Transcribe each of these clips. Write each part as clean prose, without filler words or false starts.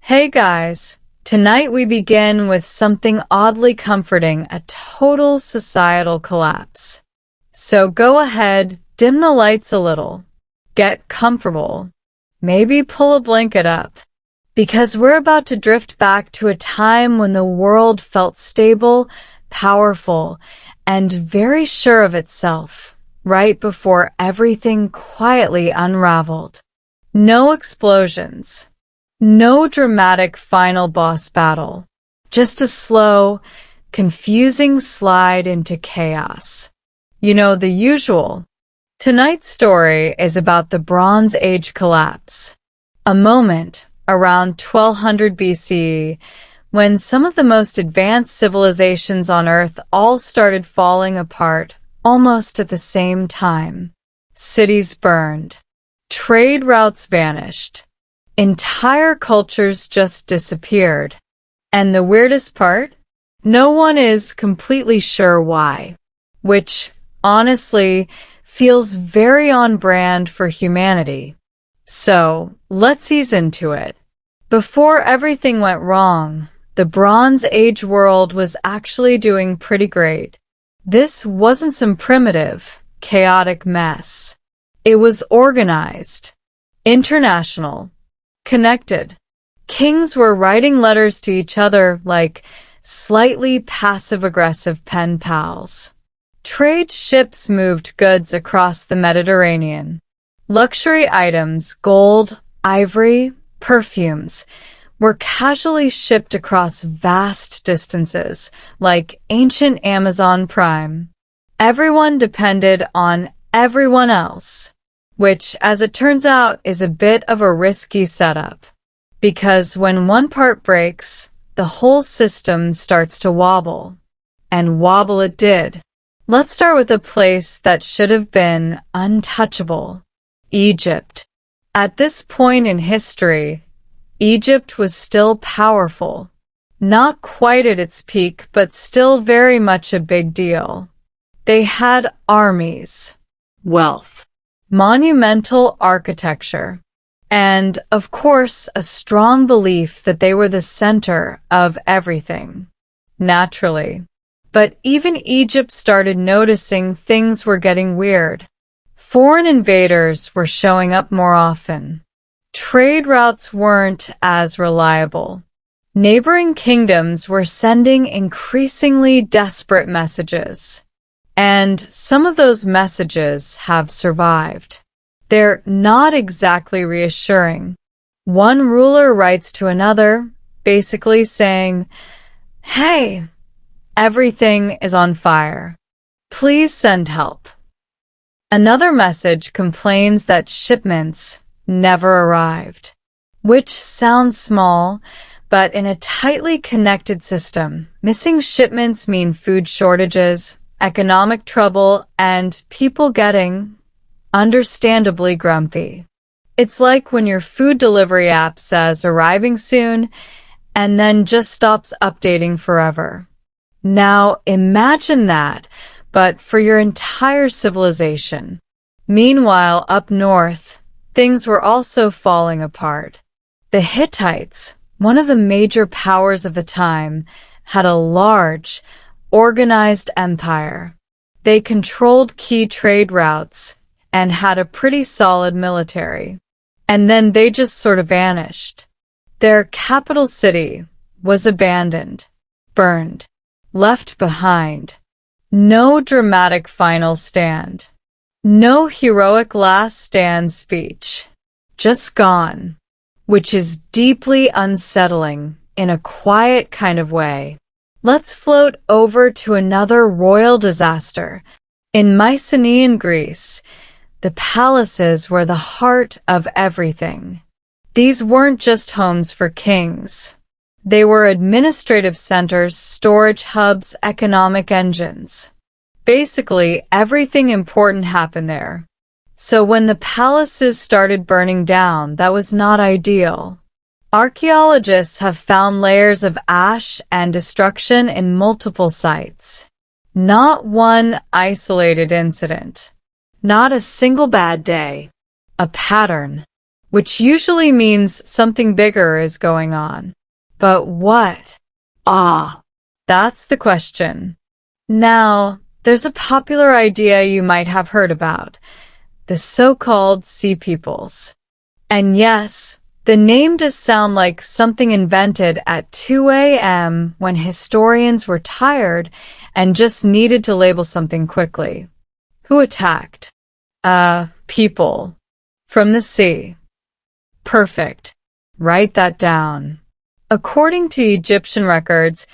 Hey guys, tonight we begin with something oddly comforting, a total societal collapse. So go ahead, dim the lights a little, get comfortable, maybe pull a blanket up, because we're about to drift back to a time when the world felt stable, powerful, and very sure of itself, right before everything quietly unraveled. No explosions. No dramatic final boss battle, just a slow, confusing slide into chaos. You know, the usual. Tonight's story is about the Bronze Age collapse, a moment around 1200 BCE when some of the most advanced civilizations on Earth all started falling apart almost at the same time. Cities burned, trade routes vanished, entire cultures just disappeared. And the weirdest part? No one is completely sure why, which, honestly, feels very on brand for humanity. So, let's ease into it. Before everything went wrong, the Bronze Age world was actually doing pretty great. This wasn't some primitive, chaotic mess. It was organized, international, connected. Kings were writing letters to each other like slightly passive-aggressive pen pals. Trade ships moved goods across the Mediterranean. Luxury items, gold, ivory, perfumes, were casually shipped across vast distances like ancient Amazon Prime. Everyone depended on everyone else, which, as it turns out, is a bit of a risky setup. Because when one part breaks, the whole system starts to wobble. And wobble it did. Let's start with a place that should have been untouchable: Egypt. At this point in history, Egypt was still powerful. Not quite at its peak, but still very much a big deal. They had armies, wealth, monumental architecture, and, of course, a strong belief that they were the center of everything. Naturally. But even Egypt started noticing things were getting weird. Foreign invaders were showing up more often. Trade routes weren't as reliable. Neighboring kingdoms were sending increasingly desperate messages. And some of those messages have survived. They're not exactly reassuring. One ruler writes to another, basically saying, "Hey, everything is on fire. Please send help." Another message complains that shipments never arrived, which sounds small, but in a tightly connected system, missing shipments mean food shortages, economic trouble, and people getting, understandably, grumpy. It's like when your food delivery app says arriving soon and then just stops updating forever. Now imagine that, but for your entire civilization. Meanwhile, up north, things were also falling apart. The Hittites, one of the major powers of the time, had a large, organized empire. They controlled key trade routes and had a pretty solid military. And then they just sort of vanished. Their capital city was abandoned, burned, left behind. No dramatic final stand. No heroic last stand speech. Just gone. Which is deeply unsettling in a quiet kind of way. Let's float over to another royal disaster. In Mycenaean Greece, the palaces were the heart of everything. These weren't just homes for kings. They were administrative centers, storage hubs, economic engines. Basically, everything important happened there. So when the palaces started burning down, that was not ideal. Archaeologists have found layers of ash and destruction in multiple sites. Not one isolated incident. Not a single bad day. A pattern. which usually means something bigger is going on. But what? That's the question. Now, there's a popular idea you might have heard about, the so-called Sea Peoples. And yes, the name does sound like something invented at 2 a.m. when historians were tired and just needed to label something quickly. Who attacked? People. From the sea. Perfect. Write that down. According to Egyptian records,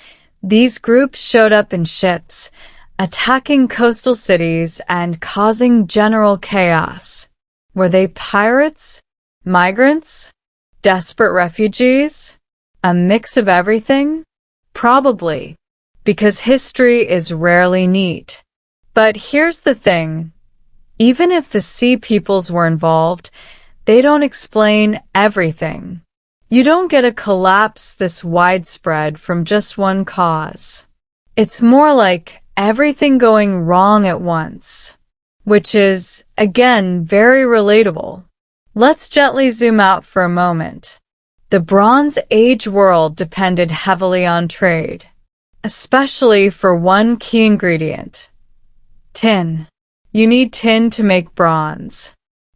these groups showed up in ships, attacking coastal cities and causing general chaos. Were they pirates? Migrants? Desperate refugees? A mix of everything? Probably, because history is rarely neat. But here's the thing. Even if the Sea Peoples were involved, they don't explain everything. You don't get a collapse this widespread from just one cause. It's more like everything going wrong at once, which is, again, very relatable. Let's gently zoom out for a moment. The Bronze Age world depended heavily on trade, especially for one key ingredient: tin. You need tin to make bronze.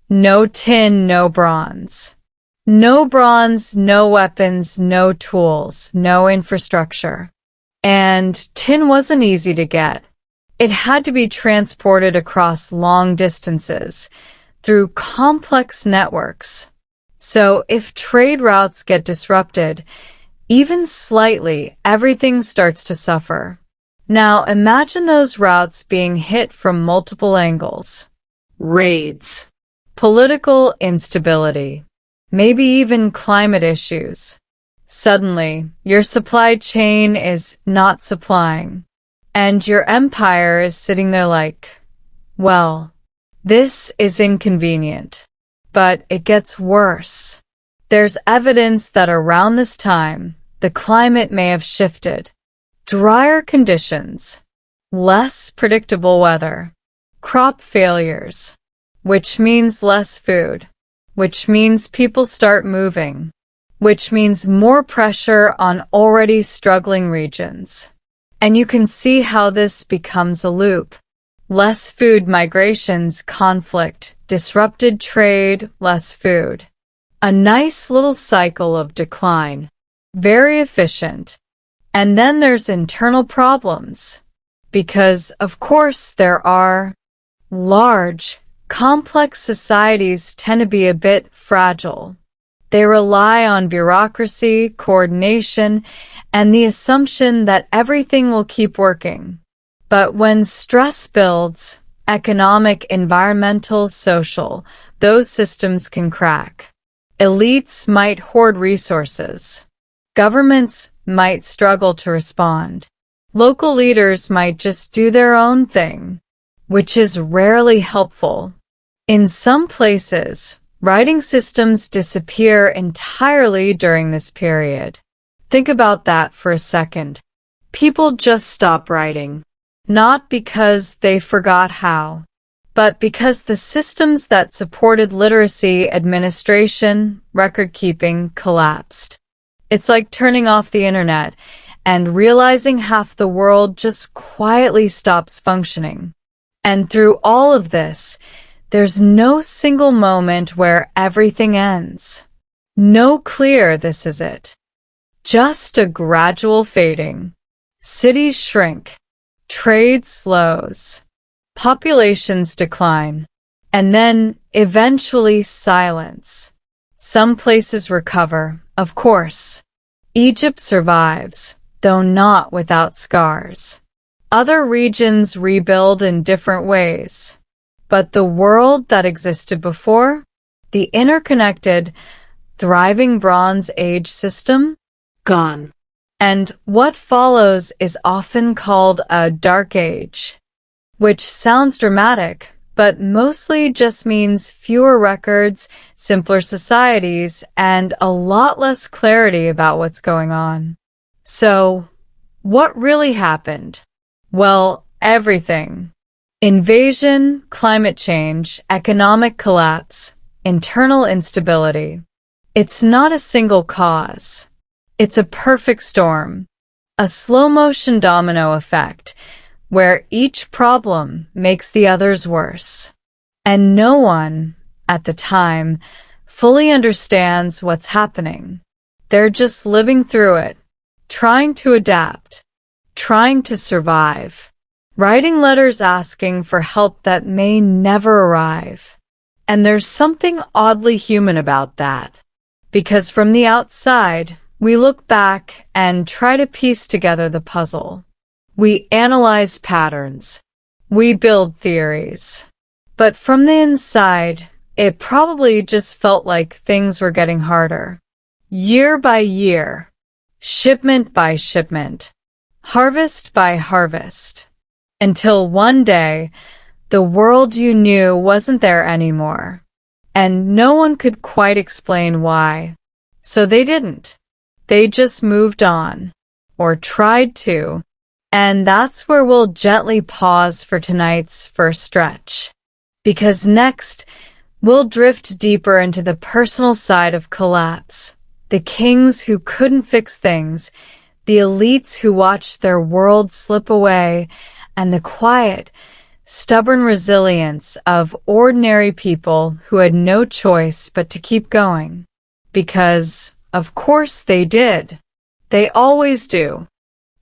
No tin, no bronze. No bronze, no weapons, no tools, no infrastructure. And tin wasn't easy to get. It had to be transported across long distances, through complex networks. So if trade routes get disrupted, even slightly, everything starts to suffer. Now imagine those routes being hit from multiple angles. Raids, political instability, maybe even climate issues. Suddenly, your supply chain is not supplying, and your empire is sitting there like, well, this is inconvenient. But it gets worse. There's evidence that around this time, the climate may have shifted. Drier conditions, less predictable weather, crop failures, which means less food, which means people start moving, which means more pressure on already struggling regions. And you can see how this becomes a loop. Less food migrations, conflict, disrupted trade, less food. A nice little cycle of decline. Very efficient. And then there's internal problems. Because, of course, there are large, complex societies tend to be a bit fragile. They rely on bureaucracy, coordination, and the assumption that everything will keep working. But when stress builds, economic, environmental, social, those systems can crack. Elites might hoard resources. Governments might struggle to respond. Local leaders might just do their own thing, which is rarely helpful. In some places, writing systems disappear entirely during this period. Think about that for a second. People just stop writing. Not because they forgot how, but because the systems that supported literacy, administration, record-keeping collapsed. It's like turning off the internet and realizing half the world just quietly stops functioning. And through all of this, there's no single moment where everything ends. No clear this is it. Just a gradual fading. Cities shrink. Trade slows, populations decline, and then, eventually, silence. Some places recover, of course. Egypt survives, though not without scars. Other regions rebuild in different ways. But the world that existed before, the interconnected, thriving Bronze Age system, gone. And what follows is often called a Dark Age, which sounds dramatic, but mostly just means fewer records, simpler societies, and a lot less clarity about what's going on. So, what really happened? Well, everything. Invasion, climate change, economic collapse, internal instability. It's not a single cause. It's a perfect storm, a slow-motion domino effect, where each problem makes the others worse. And no one, at the time, fully understands what's happening. They're just living through it, trying to adapt, trying to survive, writing letters asking for help that may never arrive. And there's something oddly human about that, because from the outside, we look back and try to piece together the puzzle. We analyze patterns. We build theories. But from the inside, it probably just felt like things were getting harder. Year by year, shipment by shipment, harvest by harvest, until one day, the world you knew wasn't there anymore, and no one could quite explain why. So they didn't. They just moved on, or tried to, and that's where we'll gently pause for tonight's first stretch. Because next, we'll drift deeper into the personal side of collapse. The kings who couldn't fix things, the elites who watched their world slip away, and the quiet, stubborn resilience of ordinary people who had no choice but to keep going. Because, of course, they did. They always do.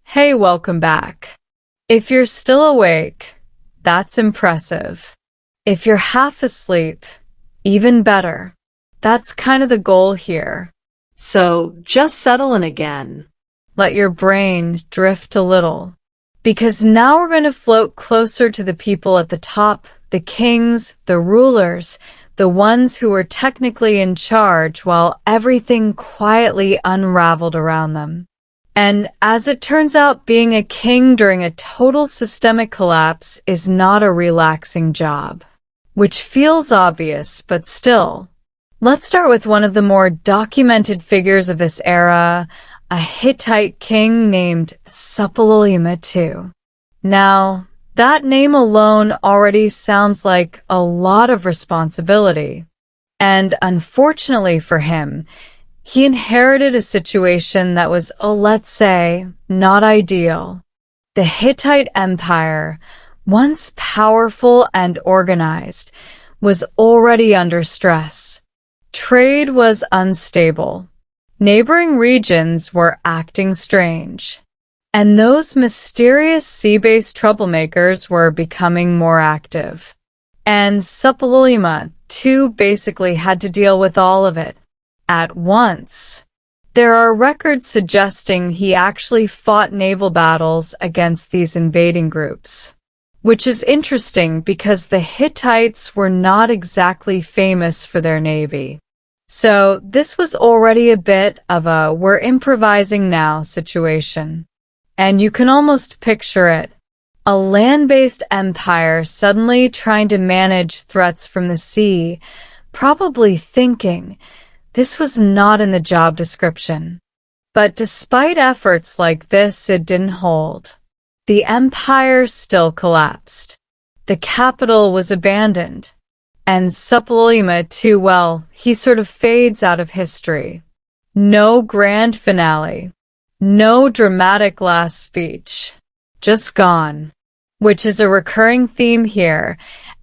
Hey, welcome back. If you're still awake, that's impressive. If you're half asleep, even better. That's kind of the goal here. So just settle in again. Let your brain drift a little. Because now we're going to float closer to the people at the top, the kings, the rulers, the ones who were technically in charge while everything quietly unraveled around them. And as it turns out, being a king during a total systemic collapse is not a relaxing job, which feels obvious, but still. Let's start with one of the more documented figures of this era, a Hittite king named Suppiluliuma II. Now, that name alone already sounds like a lot of responsibility. And unfortunately for him, he inherited a situation that was, let's say, not ideal. The Hittite Empire, once powerful and organized, was already under stress. Trade was unstable. Neighboring regions were acting strange. And those mysterious sea-based troublemakers were becoming more active. And Suppiluliuma, too, basically had to deal with all of it at once. There are records suggesting he actually fought naval battles against these invading groups, which is interesting because the Hittites were not exactly famous for their navy. So this was already a bit of a we're improvising now situation. And you can almost picture it. A land-based empire suddenly trying to manage threats from the sea, probably thinking this was not in the job description. But despite efforts like this, it didn't hold. The empire still collapsed. The capital was abandoned. And Suppiluliuma, too, well, he sort of fades out of history. No grand finale. No dramatic last speech. Just gone. Which is a recurring theme here,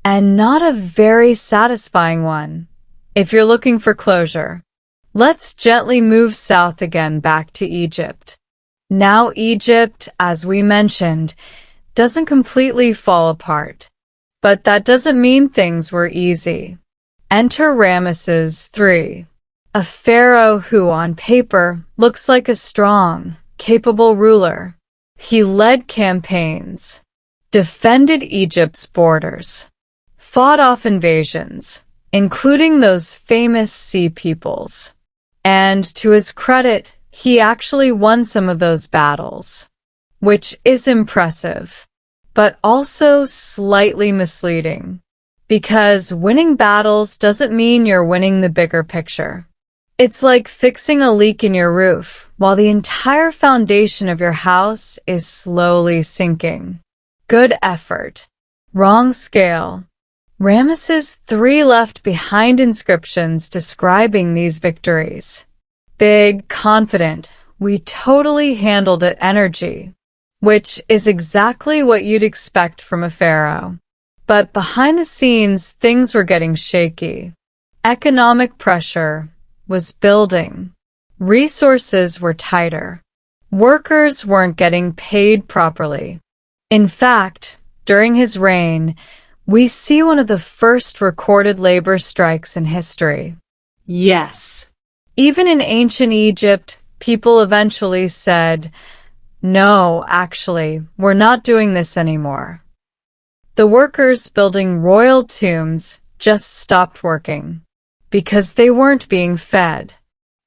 and not a very satisfying one, if you're looking for closure. Let's gently move south again back to Egypt. Now Egypt, as we mentioned, doesn't completely fall apart. But that doesn't mean things were easy. Enter Ramesses III, a pharaoh who on paper looks like a strong, capable ruler. He led campaigns, defended Egypt's borders, fought off invasions, including those famous sea peoples. And to his credit, he actually won some of those battles, which is impressive, but also slightly misleading, because winning battles doesn't mean you're winning the bigger picture. It's like fixing a leak in your roof while the entire foundation of your house is slowly sinking. Good effort. Wrong scale. Ramesses III left behind inscriptions describing these victories. Big, confident, we totally handled it energy, which is exactly what you'd expect from a pharaoh. But behind the scenes, things were getting shaky. Economic pressure was building. Resources were tighter. Workers weren't getting paid properly. In fact, during his reign, we see one of the first recorded labor strikes in history. Yes. Even in ancient Egypt, people eventually said, "No, actually, we're not doing this anymore." The workers building royal tombs just stopped working because they weren't being fed.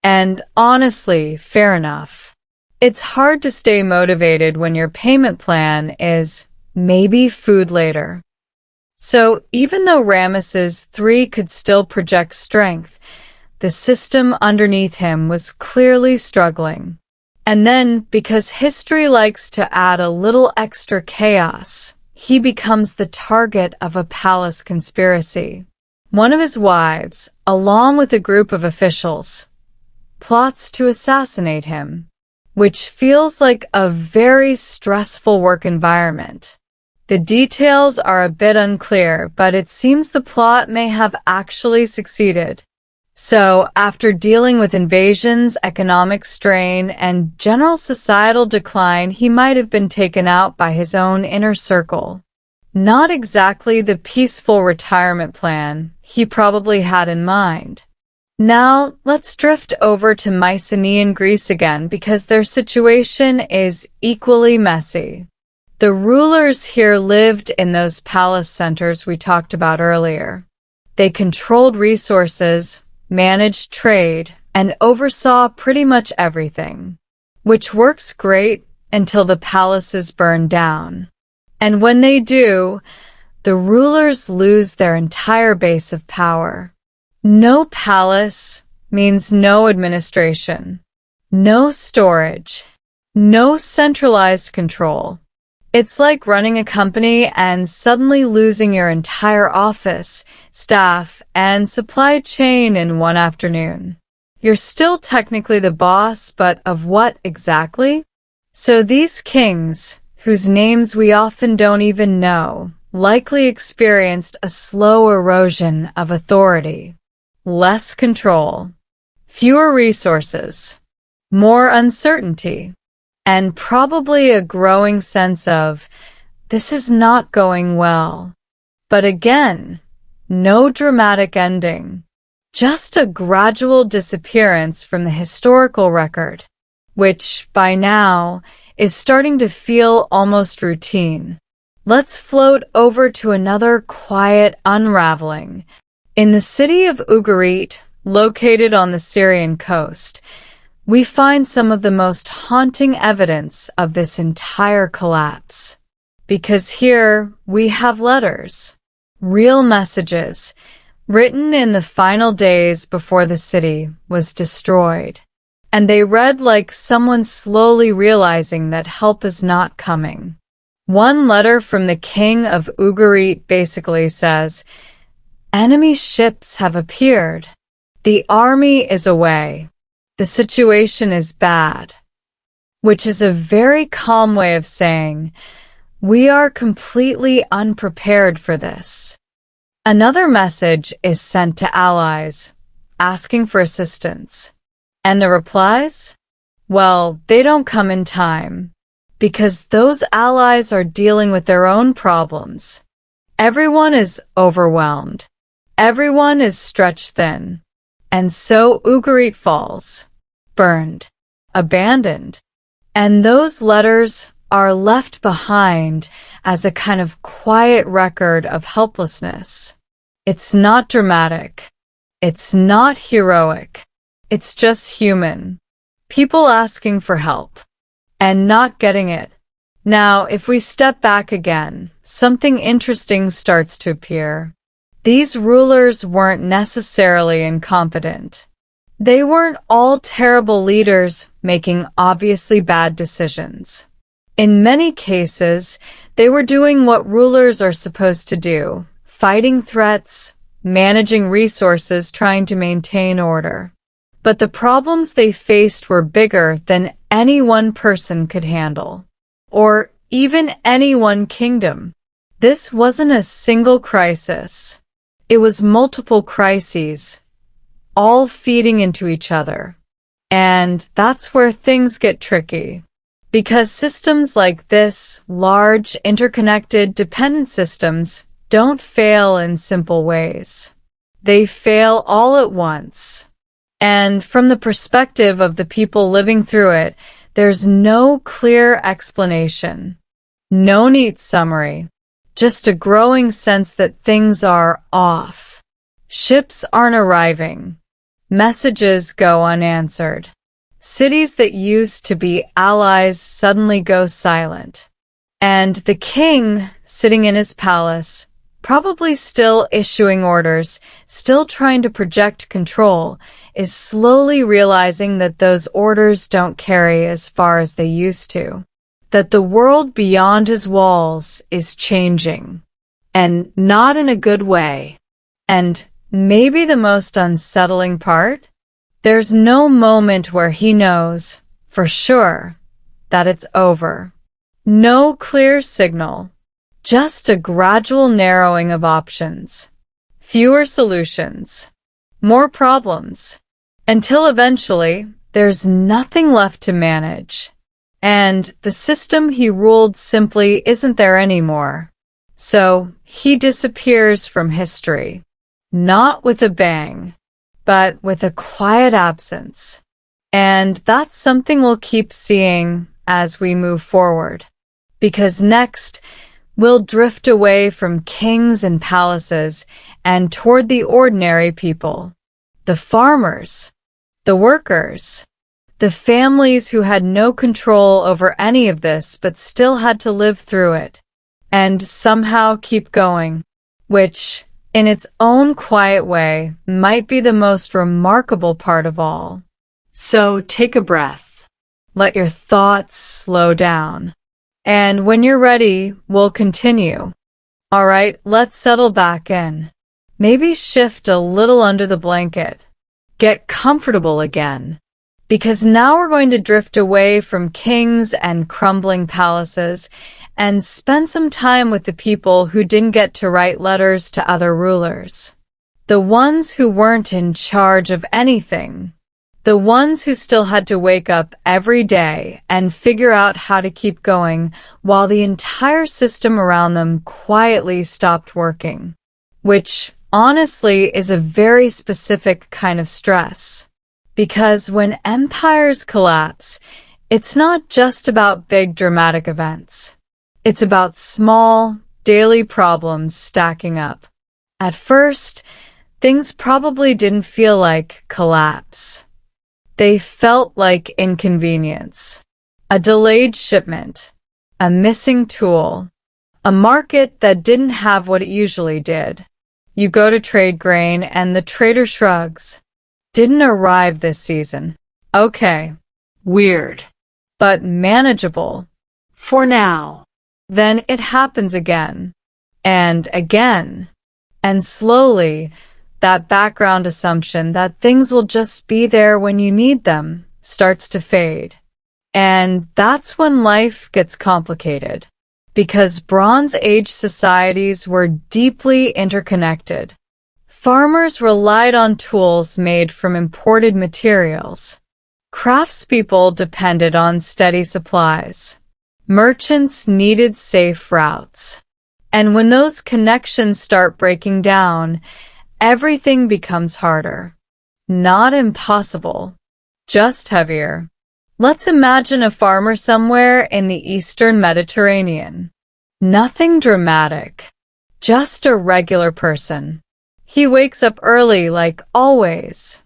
And honestly, fair enough. It's hard to stay motivated when your payment plan is maybe food later. So even though Ramesses III could still project strength, the system underneath him was clearly struggling. And then, because history likes to add a little extra chaos, he becomes the target of a palace conspiracy. One of his wives, along with a group of officials, plots to assassinate him, which feels like a very stressful work environment. The details are a bit unclear, but it seems the plot may have actually succeeded. So, after dealing with invasions, economic strain, and general societal decline, he might have been taken out by his own inner circle. Not exactly the peaceful retirement plan he probably had in mind. Now, let's drift over to Mycenaean Greece again because their situation is equally messy. The rulers here lived in those palace centers we talked about earlier. They controlled resources, managed trade, and oversaw pretty much everything, which works great until the palaces burn down. And when they do, the rulers lose their entire base of power. No palace means no administration, no storage, no centralized control. It's like running a company and suddenly losing your entire office, staff, and supply chain in one afternoon. You're still technically the boss, but of what exactly? So these kings, whose names we often don't even know, likely experienced a slow erosion of authority. Less control, fewer resources, more uncertainty, and probably a growing sense of, this is not going well. But again, no dramatic ending, just a gradual disappearance from the historical record, which, by now, is starting to feel almost routine. Let's float over to another quiet unraveling. In the city of Ugarit, located on the Syrian coast, we find some of the most haunting evidence of this entire collapse. Because here we have letters, real messages, written in the final days before the city was destroyed. And they read like someone slowly realizing that help is not coming. One letter from the king of Ugarit basically says, "Enemy ships have appeared. The army is away. The situation is bad," which is a very calm way of saying, we are completely unprepared for this. Another message is sent to allies, asking for assistance. And the replies? Well, they don't come in time, because those allies are dealing with their own problems. Everyone is overwhelmed. Everyone is stretched thin. And so Ugarit falls, burned, abandoned. And those letters are left behind as a kind of quiet record of helplessness. It's not dramatic. It's not heroic. It's just human. People asking for help and not getting it. Now, if we step back again, something interesting starts to appear. These rulers weren't necessarily incompetent. They weren't all terrible leaders making obviously bad decisions. In many cases, they were doing what rulers are supposed to do, fighting threats, managing resources, trying to maintain order. But the problems they faced were bigger than any one person could handle, or even any one kingdom. This wasn't a single crisis. It was multiple crises, all feeding into each other. And that's where things get tricky. Because systems like this, large, interconnected, dependent systems, don't fail in simple ways. They fail all at once. And from the perspective of the people living through it, there's no clear explanation. No neat summary. Just a growing sense that things are off. Ships aren't arriving. Messages go unanswered. Cities that used to be allies suddenly go silent. And the king, sitting in his palace, probably still issuing orders, still trying to project control, is slowly realizing that those orders don't carry as far as they used to. That the world beyond his walls is changing. And not in a good way. And maybe the most unsettling part? There's no moment where he knows, for sure, that it's over. No clear signal. Just a gradual narrowing of options. Fewer solutions. More problems. Until eventually, there's nothing left to manage. And the system he ruled simply isn't there anymore. So he disappears from history. Not with a bang, but with a quiet absence. And that's something we'll keep seeing as we move forward. Because next, we'll drift away from kings and palaces and toward the ordinary people. The farmers. The workers. The families who had no control over any of this but still had to live through it. And somehow keep going. Which, in its own quiet way, might be the most remarkable part of all. So take a breath. Let your thoughts slow down. And when you're ready, we'll continue. Alright, let's settle back in. Maybe shift a little under the blanket. Get comfortable again. Because now we're going to drift away from kings and crumbling palaces and spend some time with the people who didn't get to write letters to other rulers. The ones who weren't in charge of anything. The ones who still had to wake up every day and figure out how to keep going while the entire system around them quietly stopped working. Which, honestly, is a very specific kind of stress. Because when empires collapse, it's not just about big dramatic events. It's about small, daily problems stacking up. At first, things probably didn't feel like collapse. They felt like inconvenience. A delayed shipment. A missing tool. A market that didn't have what it usually did. You go to trade grain and the trader shrugs. Didn't arrive this season. Okay. Weird. But manageable. For now. Then it happens again. And again. And slowly, that background assumption that things will just be there when you need them starts to fade. And that's when life gets complicated. Because Bronze Age societies were deeply interconnected. Farmers relied on tools made from imported materials. Craftspeople depended on steady supplies. Merchants needed safe routes. And when those connections start breaking down, everything becomes harder. Not impossible, just heavier. Let's imagine a farmer somewhere in the Eastern Mediterranean. Nothing dramatic, just a regular person. He wakes up early like always,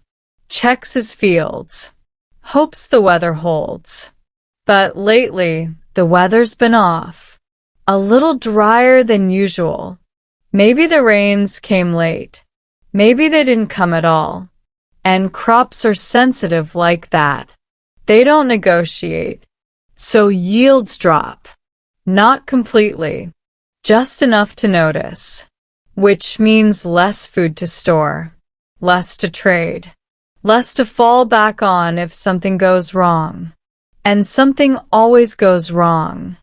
checks his fields, hopes the weather holds. But lately, the weather's been off, a little drier than usual. Maybe the rains came late. Maybe they didn't come at all. And crops are sensitive like that. They don't negotiate. So yields drop. Not completely. Just enough to notice. which means less food to store, less to trade, less to fall back on if something goes wrong. And something always goes wrong.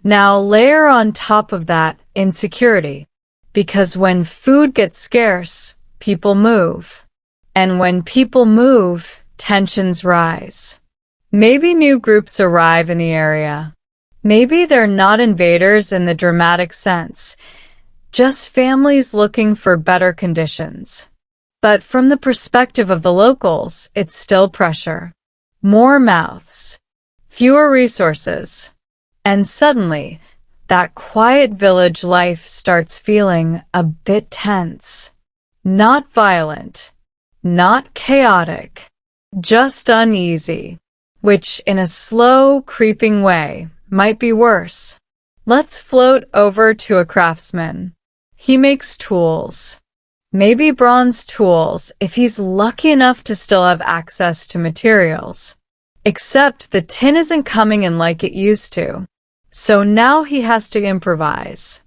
Now layer on top of that insecurity, because when food gets scarce, people move. And when people move, tensions rise. Maybe new groups arrive in the area. Maybe they're not invaders in the dramatic sense, just families looking for better conditions. But from the perspective of the locals, it's still pressure. More mouths, fewer resources. And suddenly, that quiet village life starts feeling a bit tense. Not violent, not chaotic, just uneasy, which in a slow, creeping way might be worse. Let's float over to a craftsman. He makes tools. Maybe bronze tools if he's lucky enough to still have access to materials. Except the tin isn't coming in like it used to. So now he has to improvise.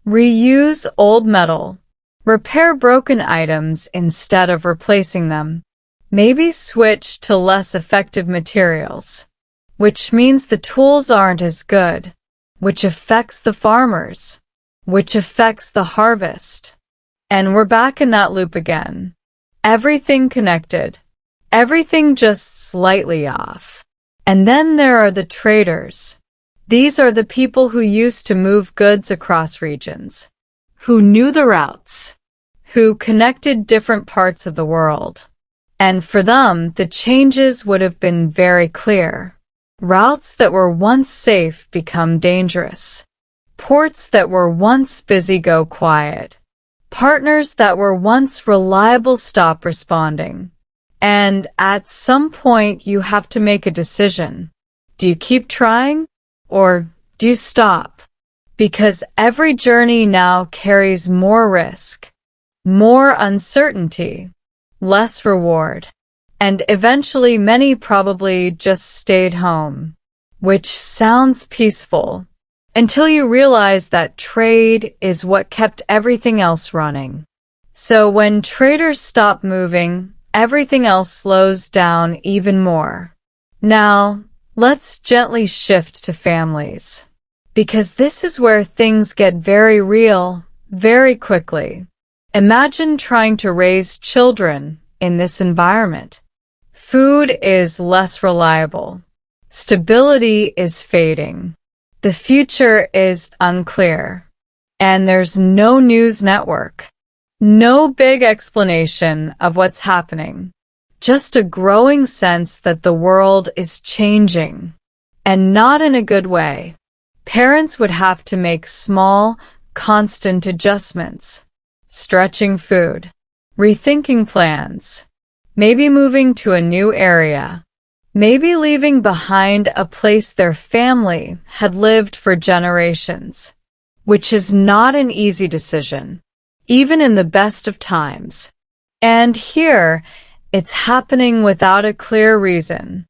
Reuse old metal. Repair broken items instead of replacing them. Maybe switch to less effective materials. Which means the tools aren't as good. Which affects the farmers. Which affects the harvest. And we're back in that loop again. Everything connected. Everything just slightly off. And then there are the traders. These are the people who used to move goods across regions, who knew the routes, who connected different parts of the world. And for them, the changes would have been very clear. Routes that were once safe become dangerous. Ports that were once busy go quiet. Partners that were once reliable stop responding. And at some point, you have to make a decision. Do you keep trying? Or do you stop? Because every journey now carries more risk, more uncertainty, less reward. And eventually many probably just stayed home, which sounds peaceful, until you realize that trade is what kept everything else running. So when traders stop moving, everything else slows down even more. Now, let's gently shift to families, because this is where things get very real, very quickly. Imagine trying to raise children in this environment. Food is less reliable. Stability is fading. The future is unclear. And there's no news network. No big explanation of what's happening. Just a growing sense that the world is changing. And not in a good way. Parents would have to make small, constant adjustments. Stretching food. Rethinking plans. Maybe moving to a new area. Maybe leaving behind a place their family had lived for generations. Which is not an easy decision, even in the best of times. And here, it's happening without a clear reason.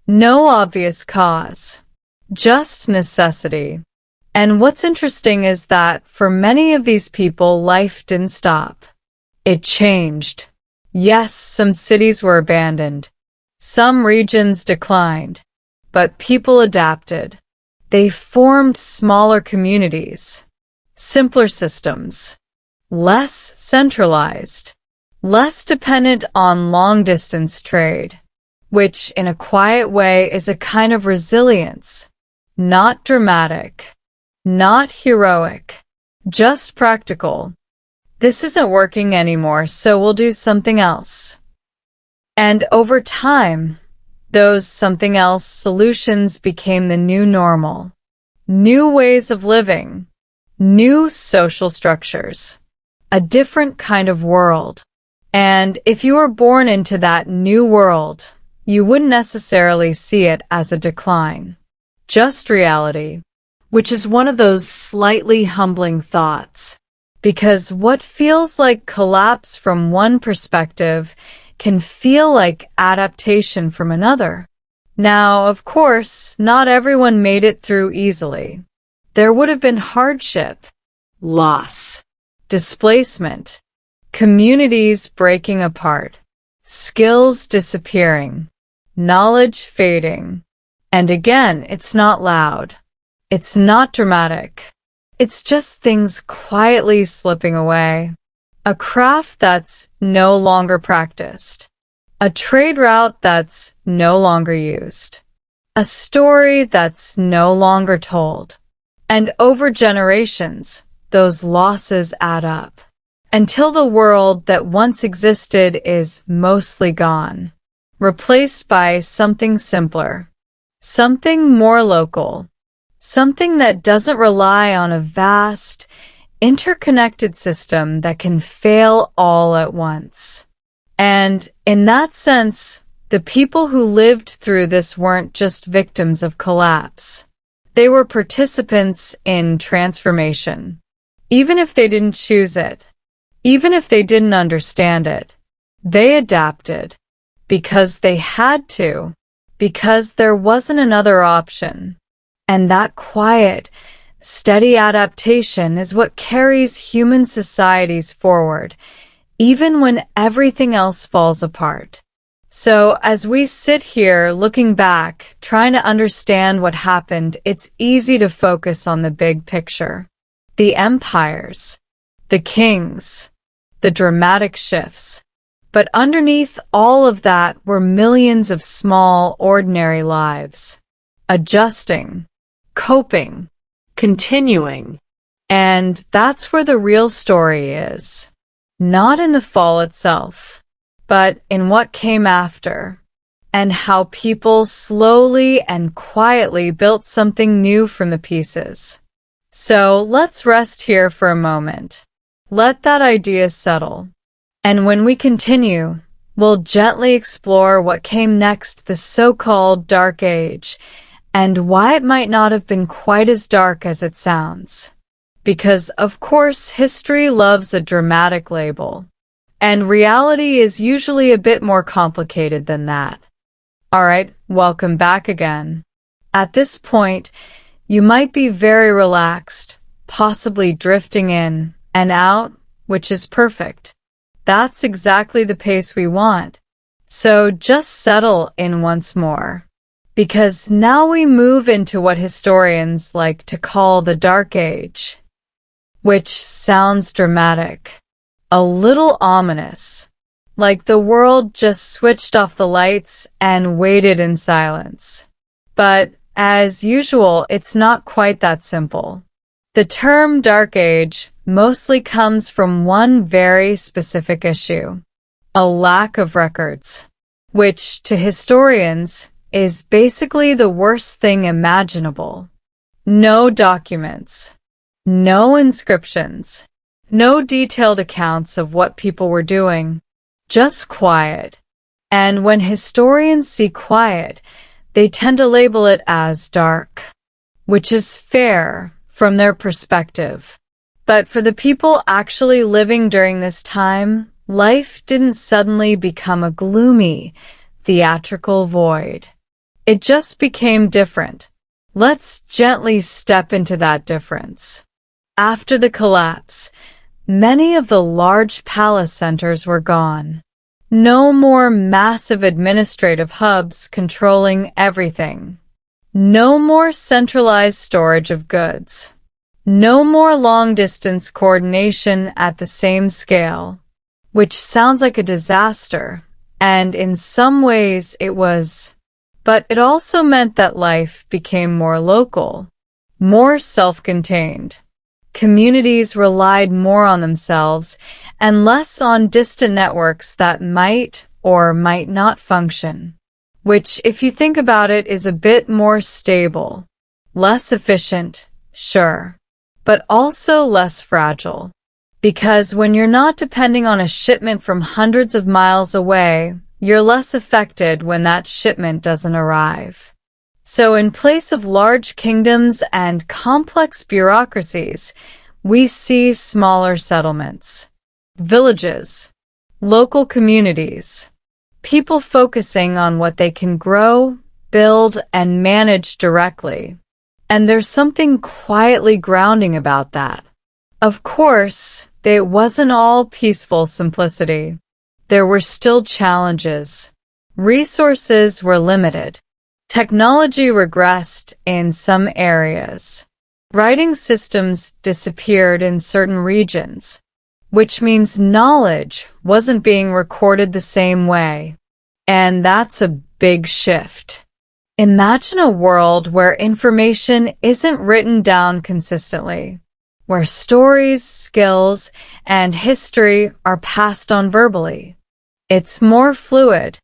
No obvious cause. Just necessity. And what's interesting is that for many of these people, life didn't stop. It changed. Yes, some cities were abandoned. Some regions declined. But people adapted. They formed smaller communities. Simpler systems. Less centralized. Less dependent on long-distance trade. Which, in a quiet way, is a kind of resilience. Not dramatic. Not heroic. Just practical. This isn't working anymore, so we'll do something else. And over time, those something else solutions became the new normal. New ways of living. New social structures. A different kind of world. And if you were born into that new world, you wouldn't necessarily see it as a decline. Just reality. Which is one of those slightly humbling thoughts. Because what feels like collapse from one perspective can feel like adaptation from another. Now, of course, not everyone made it through easily. There would have been hardship, loss, displacement, communities breaking apart, skills disappearing, knowledge fading. And again, it's not loud. It's not dramatic. It's just things quietly slipping away. A craft that's no longer practiced. A trade route that's no longer used. A story that's no longer told. And over generations, those losses add up. Until the world that once existed is mostly gone, replaced by something simpler, something more local, something that doesn't rely on a vast, interconnected system that can fail all at once. And in that sense, the people who lived through this weren't just victims of collapse. They were participants in transformation. Even if they didn't choose it, even if they didn't understand it, they adapted because they had to, because there wasn't another option. And that quiet, steady adaptation is what carries human societies forward, even when everything else falls apart. So as we sit here looking back, trying to understand what happened, it's easy to focus on the big picture. The empires, the kings, the dramatic shifts. But underneath all of that were millions of small, ordinary lives. Adjusting, coping, continuing. And that's where the real story is. Not in the fall itself, but in what came after, and how people slowly and quietly built something new from the pieces. So let's rest here for a moment. Let that idea settle. And when we continue, we'll gently explore what came next, the so-called Dark Age, and why it might not have been quite as dark as it sounds. Because, of course, history loves a dramatic label, and reality is usually a bit more complicated than that. Alright, welcome back again. At this point, you might be very relaxed, possibly drifting in and out, which is perfect. That's exactly the pace we want. So just settle in once more. Because now we move into what historians like to call the Dark Age, which sounds dramatic, a little ominous, like the world just switched off the lights and waited in silence. But as usual, it's not quite that simple. The term Dark Age mostly comes from one very specific issue, a lack of records, which to historians is basically the worst thing imaginable. No documents, no inscriptions, no detailed accounts of what people were doing, just quiet. And when historians see quiet, they tend to label it as dark, which is fair from their perspective. But for the people actually living during this time, life didn't suddenly become a gloomy, theatrical void. It just became different. Let's gently step into that difference. After the collapse, many of the large palace centers were gone. No more massive administrative hubs controlling everything. No more centralized storage of goods. No more long-distance coordination at the same scale, which sounds like a disaster, and in some ways it was. But it also meant that life became more local, more self-contained. Communities relied more on themselves and less on distant networks that might or might not function, which, if you think about it, is a bit more stable, less efficient, sure, but also less fragile. Because when you're not depending on a shipment from hundreds of miles away, you're less affected when that shipment doesn't arrive. So in place of large kingdoms and complex bureaucracies, we see smaller settlements, villages, local communities, people focusing on what they can grow, build, and manage directly. And there's something quietly grounding about that. Of course, It wasn't all peaceful simplicity. There were still challenges. Resources were limited. Technology regressed in some areas. Writing systems disappeared in certain regions, which means knowledge wasn't being recorded the same way. And that's a big shift. Imagine a world where information isn't written down consistently, where stories, skills, and history are passed on verbally. It's more fluid,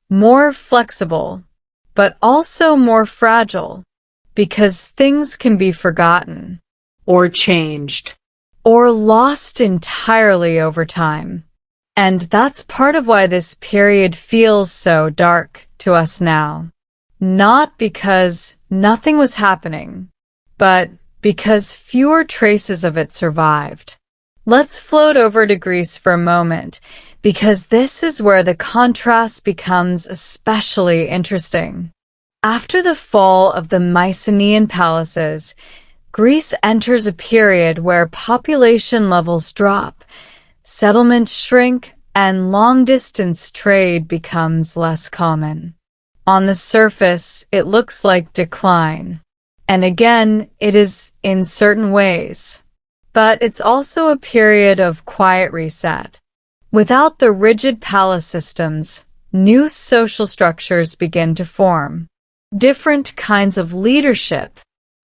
more flexible, but also more fragile, because things can be forgotten, or changed, or lost entirely over time. And that's part of why this period feels so dark to us now. Not because nothing was happening, but because fewer traces of it survived. Let's float over to Greece for a moment, because this is where the contrast becomes especially interesting. After the fall of the Mycenaean palaces, Greece enters a period where population levels drop, settlements shrink, and long-distance trade becomes less common. On the surface, it looks like decline. And again, it is in certain ways. But it's also a period of quiet reset. Without the rigid palace systems, new social structures begin to form. Different kinds of leadership,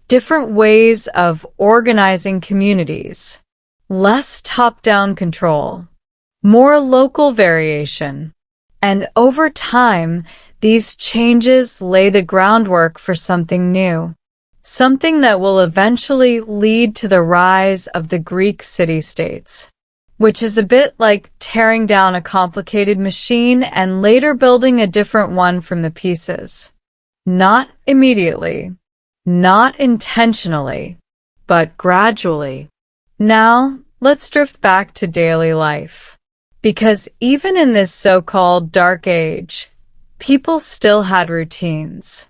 different ways of organizing communities, less top-down control, more local variation. And over time, these changes lay the groundwork for something new, something that will eventually lead to the rise of the Greek city-states, which is a bit like tearing down a complicated machine and later building a different one from the pieces. Not immediately, not intentionally, but gradually. Now, let's drift back to daily life. Because even in this so-called dark age, people still had routines.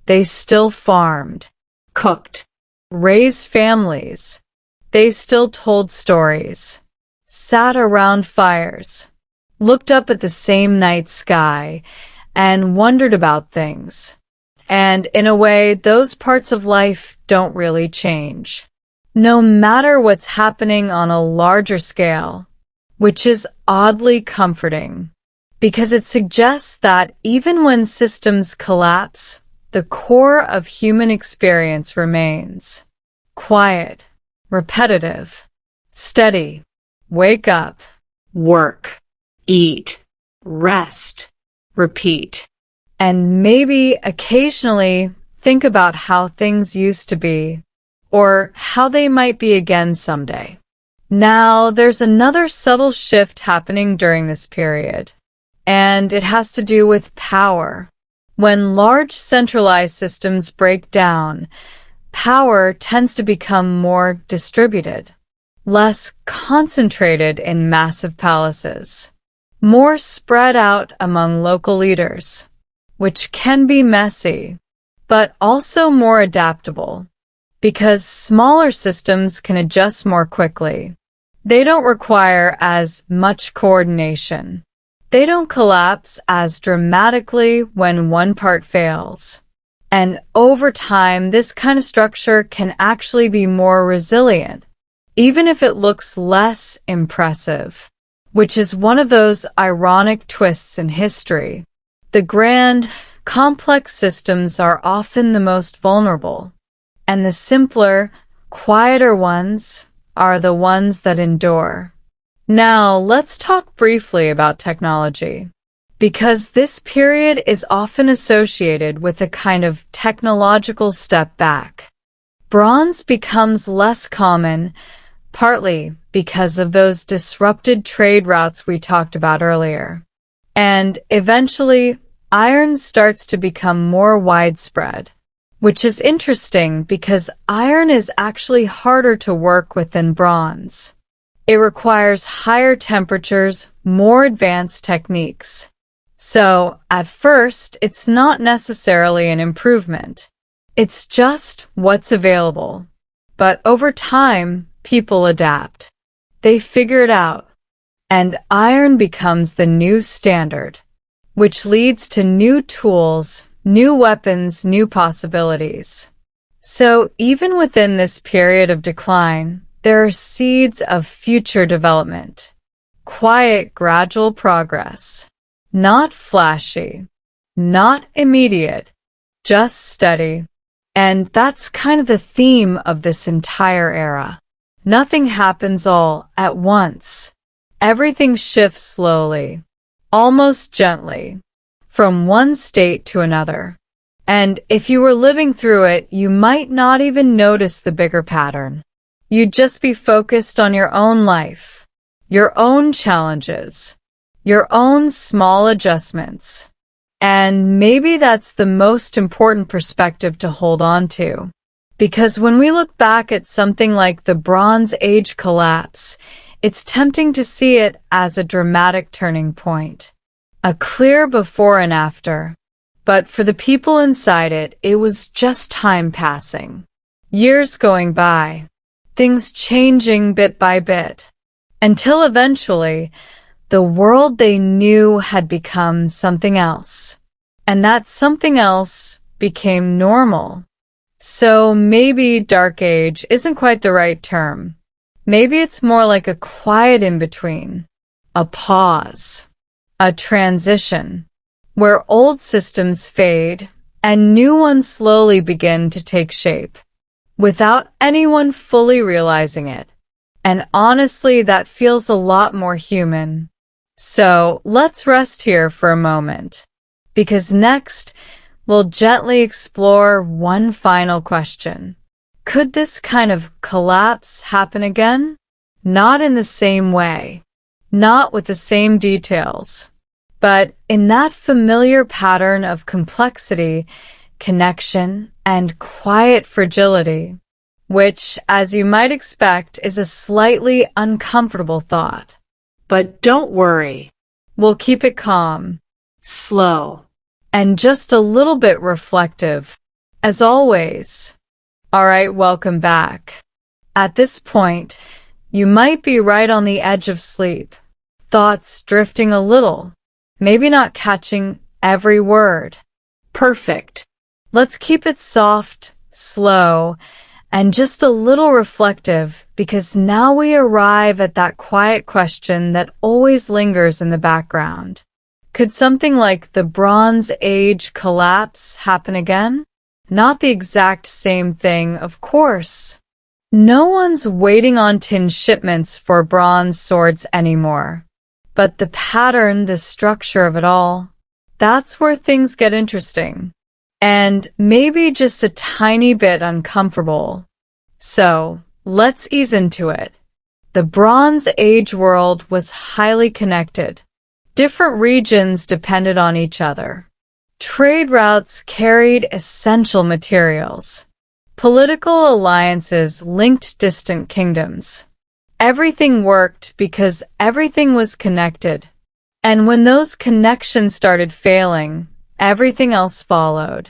They still farmed, cooked, raised families. They still told stories, sat around fires, looked up at the same night sky, and wondered about things. And in a way, those parts of life don't really change, no matter what's happening on a larger scale, which is oddly comforting, because it suggests that even when systems collapse, the core of human experience remains. Quiet, repetitive, steady. Wake up, work, eat, rest, repeat. And maybe occasionally think about how things used to be, or how they might be again someday. Now, there's another subtle shift happening during this period, and it has to do with power. When large centralized systems break down, power tends to become more distributed, less concentrated in massive palaces, more spread out among local leaders, which can be messy, but also more adaptable, because smaller systems can adjust more quickly. They don't require as much coordination. They don't collapse as dramatically when one part fails. And over time, this kind of structure can actually be more resilient, even if it looks less impressive, which is one of those ironic twists in history. The grand, complex systems are often the most vulnerable, and the simpler, quieter ones are the ones that endure. Now, let's talk briefly about technology, because this period is often associated with a kind of technological step back. Bronze becomes less common, partly because of those disrupted trade routes we talked about earlier. And eventually, iron starts to become more widespread, which is interesting because iron is actually harder to work with than bronze. It requires higher temperatures, more advanced techniques. So, at first, it's not necessarily an improvement. It's just what's available. But over time, people adapt. they figure it out, and iron becomes the new standard, which leads to new tools, new weapons, new possibilities. So even within this period of decline, there are seeds of future development. Quiet, gradual progress. Not flashy, not immediate, just steady. And that's kind of the theme of this entire era. Nothing happens all at once. Everything shifts slowly, almost gently, from one state to another. And if you were living through it, you might not even notice the bigger pattern. You'd just be focused on your own life, your own challenges, your own small adjustments. And maybe that's the most important perspective to hold on to. Because when we look back at something like the Bronze Age collapse, it's tempting to see it as a dramatic turning point, a clear before and after. But for the people inside it, it was just time passing. Years going by, things changing bit by bit, until eventually, the world they knew had become something else. And that something else became normal. So maybe Dark Age isn't quite the right term. Maybe it's more like a quiet in-between, a pause, a transition, where old systems fade and new ones slowly begin to take shape, without anyone fully realizing it. And honestly, that feels a lot more human. So let's rest here for a moment, because next, we'll gently explore one final question. Could this kind of collapse happen again? Not in the same way, not with the same details, but in that familiar pattern of complexity, connection, and quiet fragility, which, as you might expect, is a slightly uncomfortable thought. But don't worry. We'll keep it calm, Slow. and just a little bit reflective, as always. All right, welcome back. At this point, you might be right on the edge of sleep, thoughts drifting a little, maybe not catching every word. Perfect. Let's keep it soft, slow, and just a little reflective, because now we arrive at that quiet question that always lingers in the background. Could something like the Bronze Age collapse happen again? Not the exact same thing, of course. No one's waiting on tin shipments for bronze swords anymore. But the pattern, the structure of it all, that's where things get interesting. And maybe just a tiny bit uncomfortable. So, let's ease into it. The Bronze Age world was highly connected. Different regions depended on each other. Trade routes carried essential materials. Political alliances linked distant kingdoms. Everything worked because everything was connected. And when those connections started failing, everything else followed.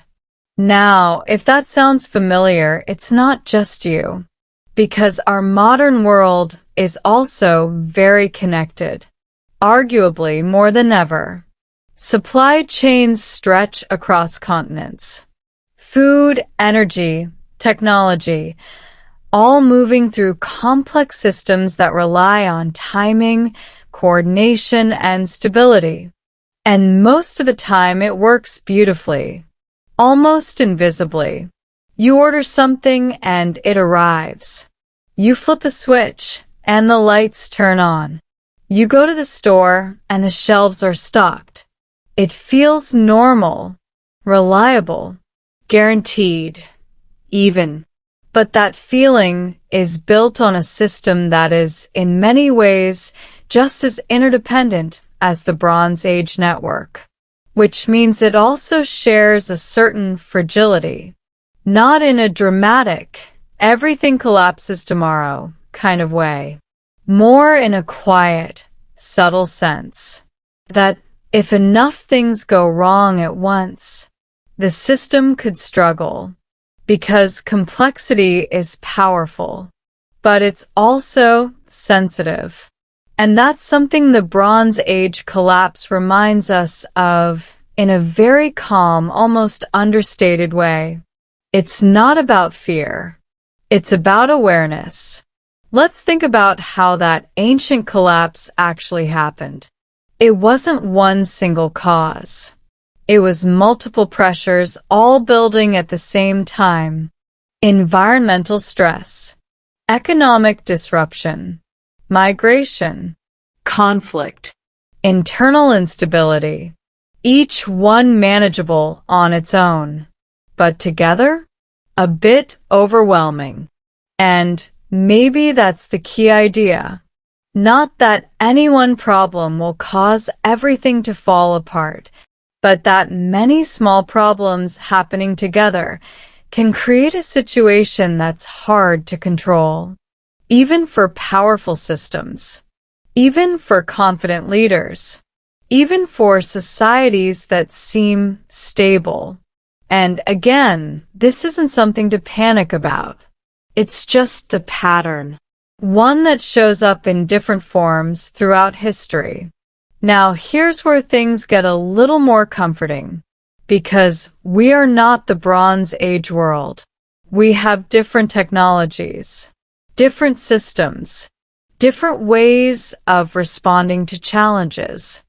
Now, if that sounds familiar, it's not just you. Because our modern world is also very connected. Arguably more than ever. Supply chains stretch across continents. Food, energy, technology, all moving through complex systems that rely on timing, coordination, and stability. And most of the time it works beautifully, almost invisibly. You order something and it arrives. You flip a switch and the lights turn on. You go to the store and the shelves are stocked. It feels normal, reliable, guaranteed, even. But that feeling is built on a system that is, in many ways, just as interdependent as the Bronze Age network, which means it also shares a certain fragility. Not in a dramatic, everything collapses tomorrow kind of way. More in a quiet, subtle sense that if enough things go wrong at once, the system could struggle, because complexity is powerful. but it's also sensitive. And that's something the Bronze Age collapse reminds us of in a very calm, almost understated way. It's not about fear. It's about awareness. Let's think about how that ancient collapse actually happened. It wasn't one single cause. It was multiple pressures all building at the same time. Environmental stress, economic disruption, migration, conflict, internal instability, each one manageable on its own, but together, a bit overwhelming. And maybe that's the key idea. Not that any one problem will cause everything to fall apart, but that many small problems happening together can create a situation that's hard to control, even for powerful systems, even for confident leaders, even for societies that seem stable. And again, this isn't something to panic about. It's just a pattern, one that shows up in different forms throughout history. Now, here's where things get a little more comforting, because we are not the Bronze Age world. We have different technologies, different systems, different ways of responding to challenges.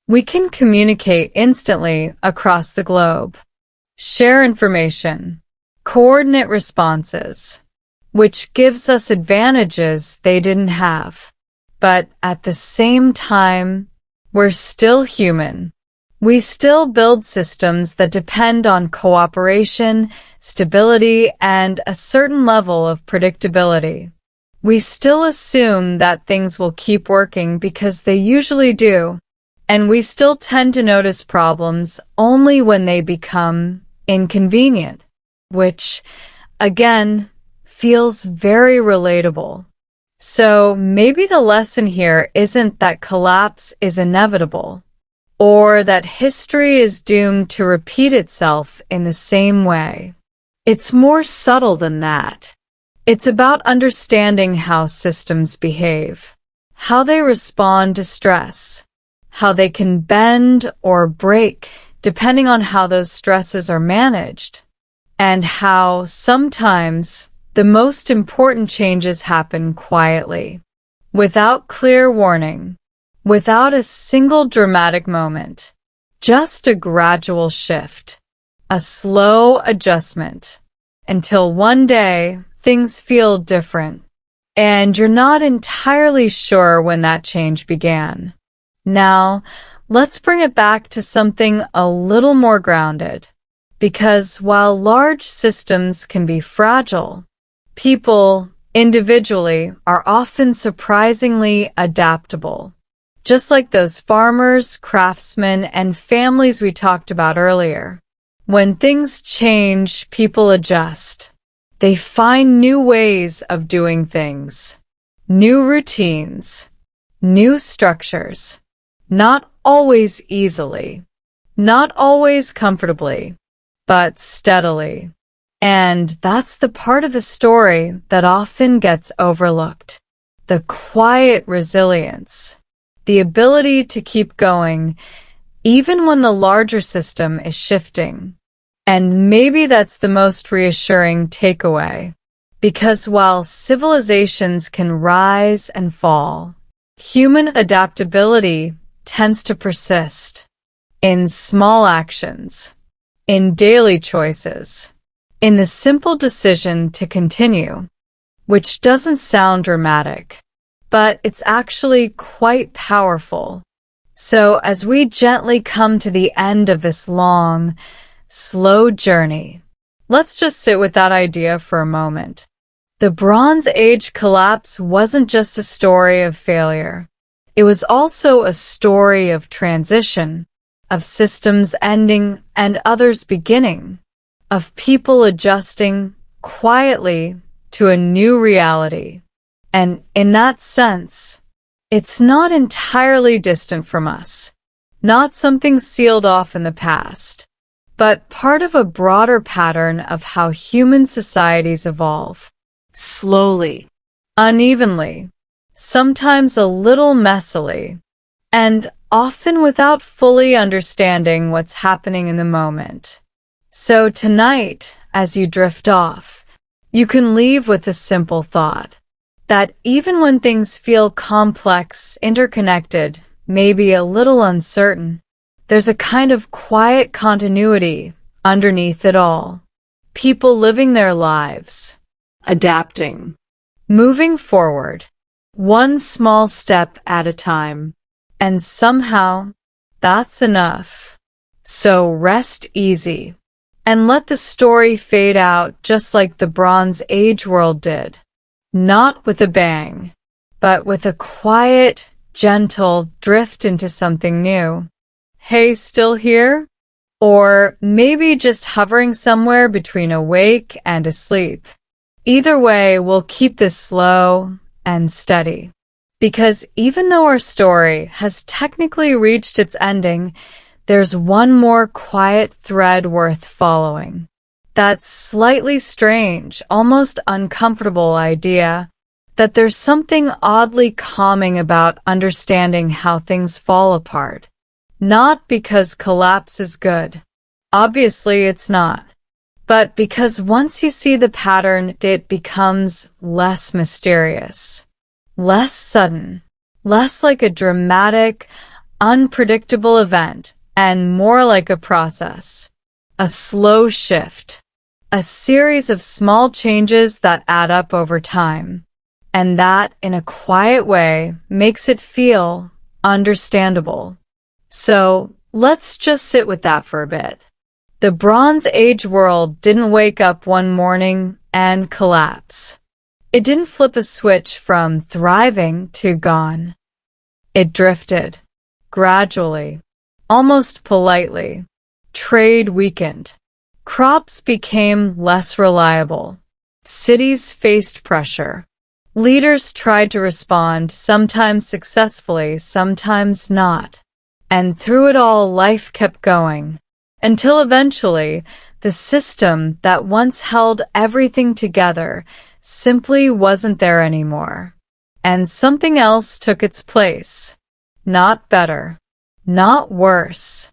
We can communicate instantly across the globe, share information, coordinate responses, which gives us advantages they didn't have. But at the same time, we're still human. We still build systems that depend on cooperation, stability, and a certain level of predictability. We still assume that things will keep working because they usually do, and we still tend to notice problems only when they become inconvenient, which, again, feels very relatable. So maybe the lesson here isn't that collapse is inevitable, or that history is doomed to repeat itself in the same way. It's more subtle than that. It's about understanding how systems behave, how they respond to stress, how they can bend or break depending on how those stresses are managed, and how sometimes the most important changes happen quietly, without clear warning, without a single dramatic moment, just a gradual shift, a slow adjustment, until one day things feel different, and you're not entirely sure when that change began. Now, let's bring it back to something a little more grounded, because while large systems can be fragile, people, individually, are often surprisingly adaptable. Just like those farmers, craftsmen, and families we talked about earlier. When things change, people adjust. They find new ways of doing things, new routines, new structures. Not always easily, not always comfortably, but steadily. And that's the part of the story that often gets overlooked. The quiet resilience, the ability to keep going, even when the larger system is shifting. And maybe that's the most reassuring takeaway. Because while civilizations can rise and fall, human adaptability tends to persist in small actions, in daily choices, in the simple decision to continue, which doesn't sound dramatic, but it's actually quite powerful. So as we gently come to the end of this long, slow journey, let's just sit with that idea for a moment. The Bronze Age collapse wasn't just a story of failure. It was also a story of transition, of systems ending and others beginning, of people adjusting quietly to a new reality. And in that sense, it's not entirely distant from us, not something sealed off in the past, but part of a broader pattern of how human societies evolve. slowly, unevenly, sometimes a little messily, and often without fully understanding what's happening in the moment. So tonight, as you drift off, you can leave with a simple thought that even when things feel complex, interconnected, maybe a little uncertain, there's a kind of quiet continuity underneath it all. People living their lives, Adapting. moving forward, one small step at a time. And somehow, that's enough. So rest easy and let the story fade out just like the Bronze Age world did. Not with a bang, but with a quiet, gentle drift into something new. Hey, still here? Or maybe just hovering somewhere between awake and asleep. Either way, we'll keep this slow and steady. Because even though our story has technically reached its ending, there's one more quiet thread worth following. That slightly strange, almost uncomfortable idea that there's something oddly calming about understanding how things fall apart. Not because collapse is good. Obviously, it's not. But because once you see the pattern, it becomes less mysterious, less sudden, less like a dramatic, unpredictable event, and more like a process, a slow shift, a series of small changes that add up over time. And that, in a quiet way, makes it feel understandable. So, let's just sit with that for a bit. The Bronze Age world didn't wake up one morning and collapse. It didn't flip a switch from thriving to gone. It drifted, gradually, almost politely. Trade weakened. Crops became less reliable. Cities faced pressure. Leaders tried to respond, sometimes successfully, sometimes not. And through it all, life kept going. Until eventually, the system that once held everything together simply wasn't there anymore. And something else took its place. Not better. Not worse.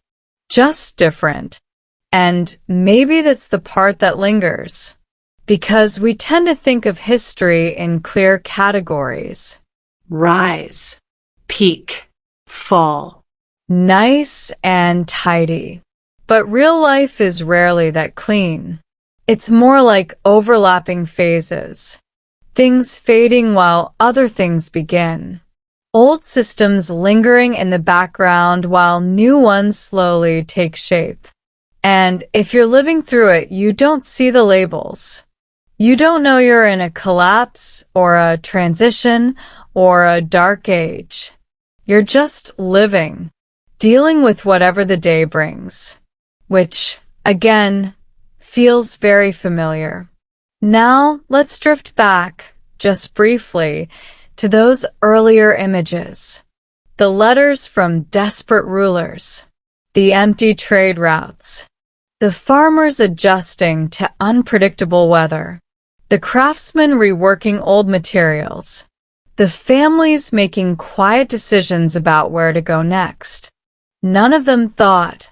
Just different. And maybe that's the part that lingers. Because we tend to think of history in clear categories. Rise. Peak. Fall. Nice and tidy. But real life is rarely that clean. It's more like overlapping phases. Things fading while other things begin. Old systems lingering in the background while new ones slowly take shape. And if you're living through it, you don't see the labels. You don't know you're in a collapse or a transition or a dark age. You're just living, dealing with whatever the day brings. Which, again, feels very familiar. Now, let's drift back, just briefly, to those earlier images. The letters from desperate rulers, the empty trade routes, the farmers adjusting to unpredictable weather, the craftsmen reworking old materials, the families making quiet decisions about where to go next. None of them thought,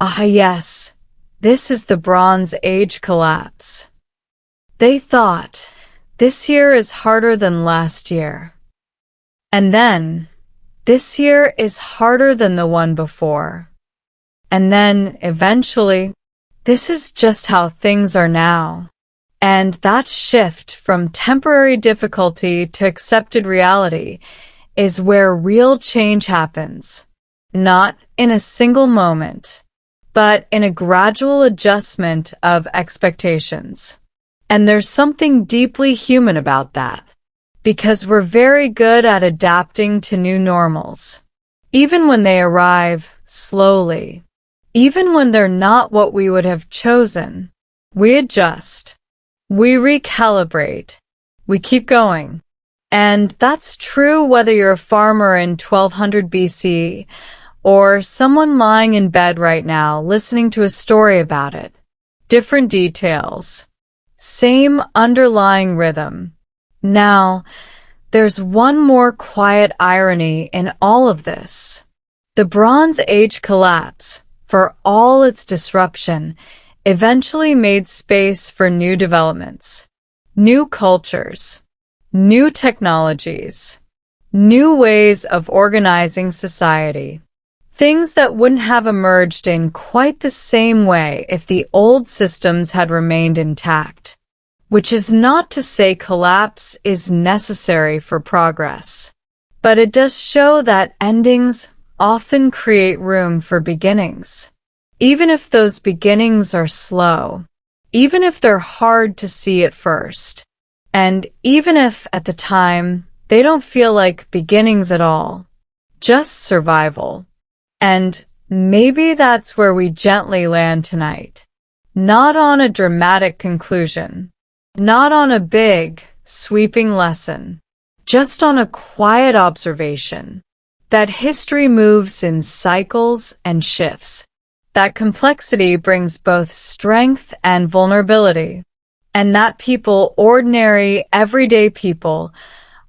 "Ah, yes, this is the Bronze Age collapse." They thought, "This year is harder than last year." And then, "This year is harder than the one before." And then, eventually, "This is just how things are now." And that shift from temporary difficulty to accepted reality is where real change happens. Not in a single moment, but in a gradual adjustment of expectations. And there's something deeply human about that, because we're very good at adapting to new normals, even when they arrive slowly, even when they're not what we would have chosen. We adjust, we recalibrate, we keep going. And that's true whether you're a farmer in 1200 BC or someone lying in bed right now listening to a story about it. Different details. Same underlying rhythm. Now, there's one more quiet irony in all of this. The Bronze Age collapse, for all its disruption, eventually made space for new developments, new cultures, new technologies, new ways of organizing society. Things that wouldn't have emerged in quite the same way if the old systems had remained intact. Which is not to say collapse is necessary for progress, but it does show that endings often create room for beginnings. Even if those beginnings are slow, even if they're hard to see at first, and even if at the time they don't feel like beginnings at all, just survival. And maybe that's where we gently land tonight. Not on a dramatic conclusion, not on a big, sweeping lesson, just on a quiet observation that history moves in cycles and shifts, that complexity brings both strength and vulnerability, and that people, ordinary, everyday people,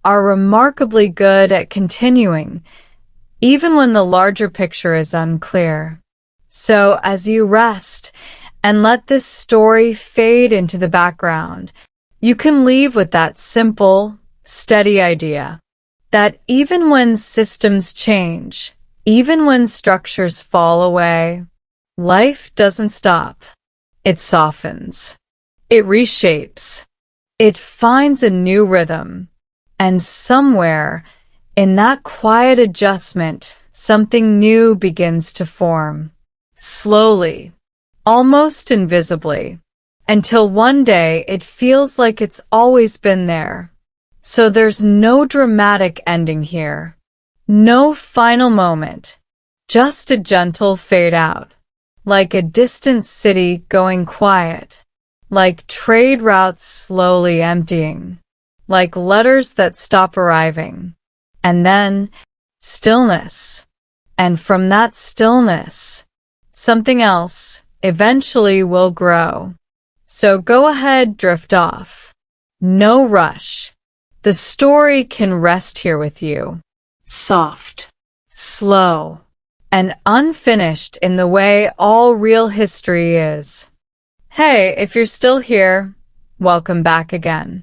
are remarkably good at continuing, even when the larger picture is unclear. So as you rest and let this story fade into the background, you can leave with that simple, steady idea that even when systems change, even when structures fall away, life doesn't stop. It softens. It reshapes. It finds a new rhythm. And somewhere in that quiet adjustment, something new begins to form. Slowly, almost invisibly, until one day it feels like it's always been there. So there's no dramatic ending here. No final moment. Just a gentle fade out. Like a distant city going quiet. Like trade routes slowly emptying. Like letters that stop arriving. And then, stillness. And from that stillness, something else eventually will grow. So go ahead, drift off. No rush. The story can rest here with you. Soft, slow, and unfinished in the way all real history is. Hey, if you're still here, welcome back again.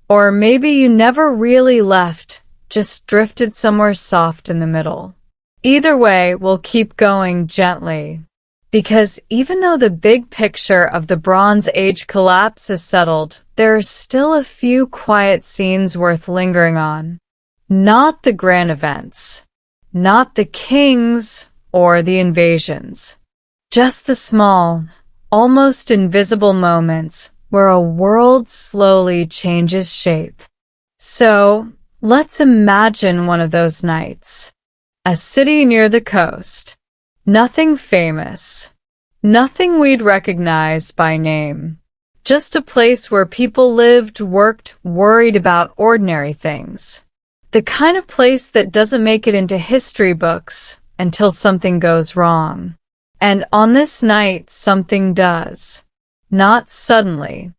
Or maybe you never really left, just drifted somewhere soft in the middle. Either way, we'll keep going gently. Because even though the big picture of the Bronze Age collapse is settled, there are still a few quiet scenes worth lingering on. Not the grand events, not the kings or the invasions, just the small, almost invisible moments where a world slowly changes shape. So, let's imagine one of those nights. A city near the coast. Nothing famous. Nothing we'd recognize by name. Just a place where people lived, worked, worried about ordinary things. The kind of place that doesn't make it into history books until something goes wrong. And on this night, something does. Not suddenly.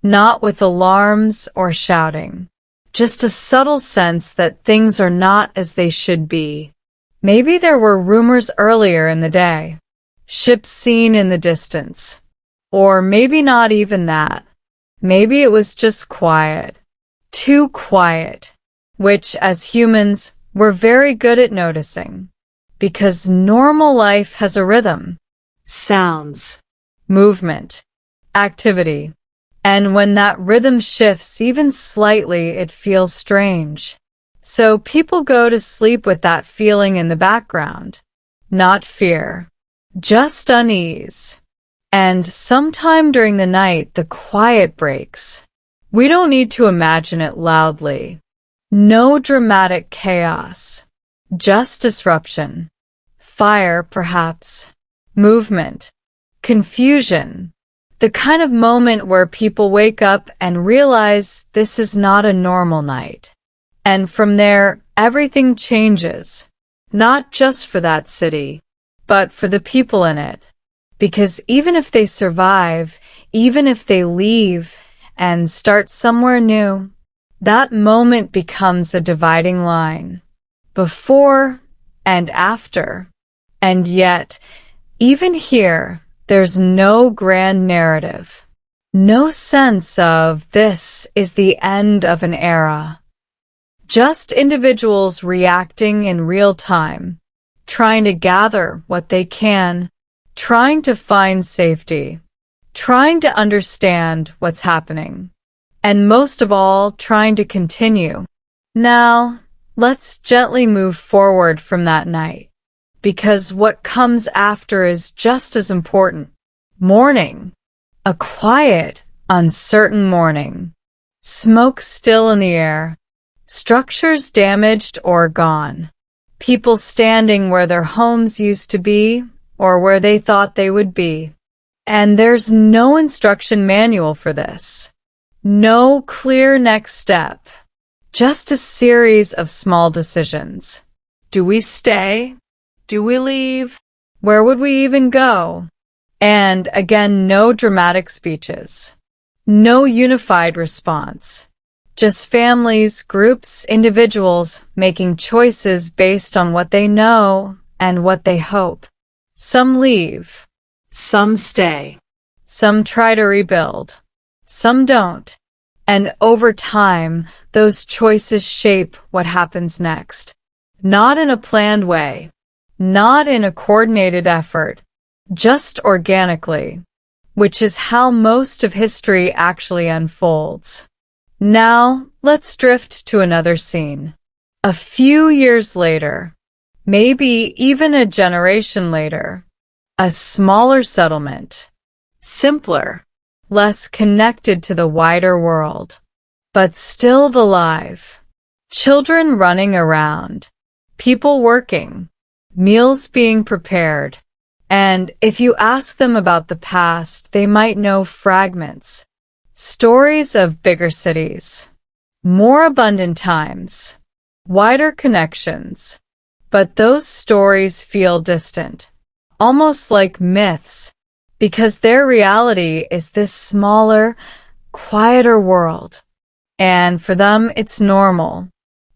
Not with alarms or shouting. Just a subtle sense that things are not as they should be. Maybe there were rumors earlier in the day. Ships seen in the distance. Or maybe not even that. Maybe it was just quiet. Too quiet. Which, as humans, we're very good at noticing. Because normal life has a rhythm. Sounds. Movement. Activity. And when that rhythm shifts even slightly, it feels strange. So people go to sleep with that feeling in the background. Not fear. Just unease. And sometime during the night, the quiet breaks. We don't need to imagine it loudly. No dramatic chaos. Just disruption. Fire, perhaps. Movement. Confusion. The kind of moment where people wake up and realize this is not a normal night. And from there, everything changes. Not just for that city, but for the people in it. Because even if they survive, even if they leave and start somewhere new, That moment becomes a dividing line, before and after. And yet, even here, there's no grand narrative, no sense of this is the end of an era. Just individuals reacting in real time, trying to gather what they can, trying to find safety, trying to understand what's happening, and most of all, trying to continue. Now, let's gently move forward from that night, because what comes after is just as important. Morning. A quiet, uncertain morning. Smoke still in the air. Structures damaged or gone. People standing where their homes used to be or where they thought they would be. And there's no instruction manual for this. No clear next step. Just a series of small decisions. Do we stay? Do we leave? Where would we even go? And again, no dramatic speeches. No unified response. Just families, groups, individuals making choices based on what they know and what they hope. Some leave. Some stay. Some try to rebuild. Some don't. And over time, those choices shape what happens next. Not in a planned way. Not in a coordinated effort. Just organically. Which is how most of history actually unfolds. Now, let's drift to another scene. A few years later, maybe even a generation later, a smaller settlement, simpler, less connected to the wider world, but still alive. Children running around, people working, meals being prepared, and if you ask them about the past, they might know fragments. Stories of bigger cities, more abundant times, wider connections. But those stories feel distant, almost like myths, because their reality is this smaller, quieter world. And for them, it's normal.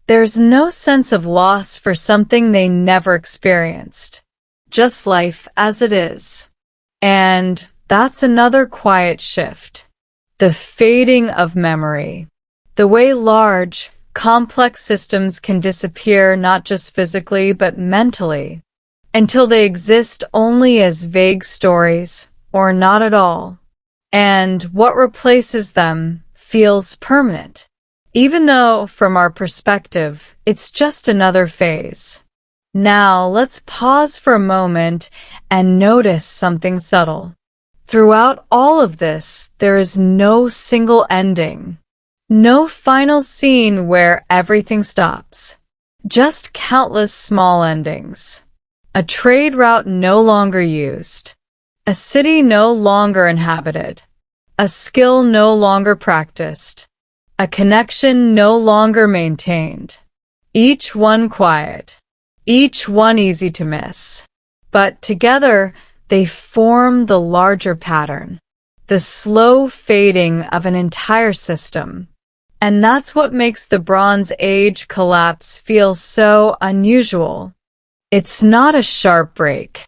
There's no sense of loss for something they never experienced, just life as it is. And that's another quiet shift. The fading of memory. The way large, complex systems can disappear not just physically but mentally, until they exist only as vague stories or not at all. And what replaces them feels permanent, even though, from our perspective, it's just another phase. Now, let's pause for a moment and notice something subtle. Throughout all of this, there is no single ending. No final scene where everything stops. Just countless small endings. A trade route no longer used. A city no longer inhabited. A skill no longer practiced. A connection no longer maintained. Each one quiet. Each one easy to miss. But together, they form the larger pattern, the slow fading of an entire system. And that's what makes the Bronze Age collapse feel so unusual. It's not a sharp break.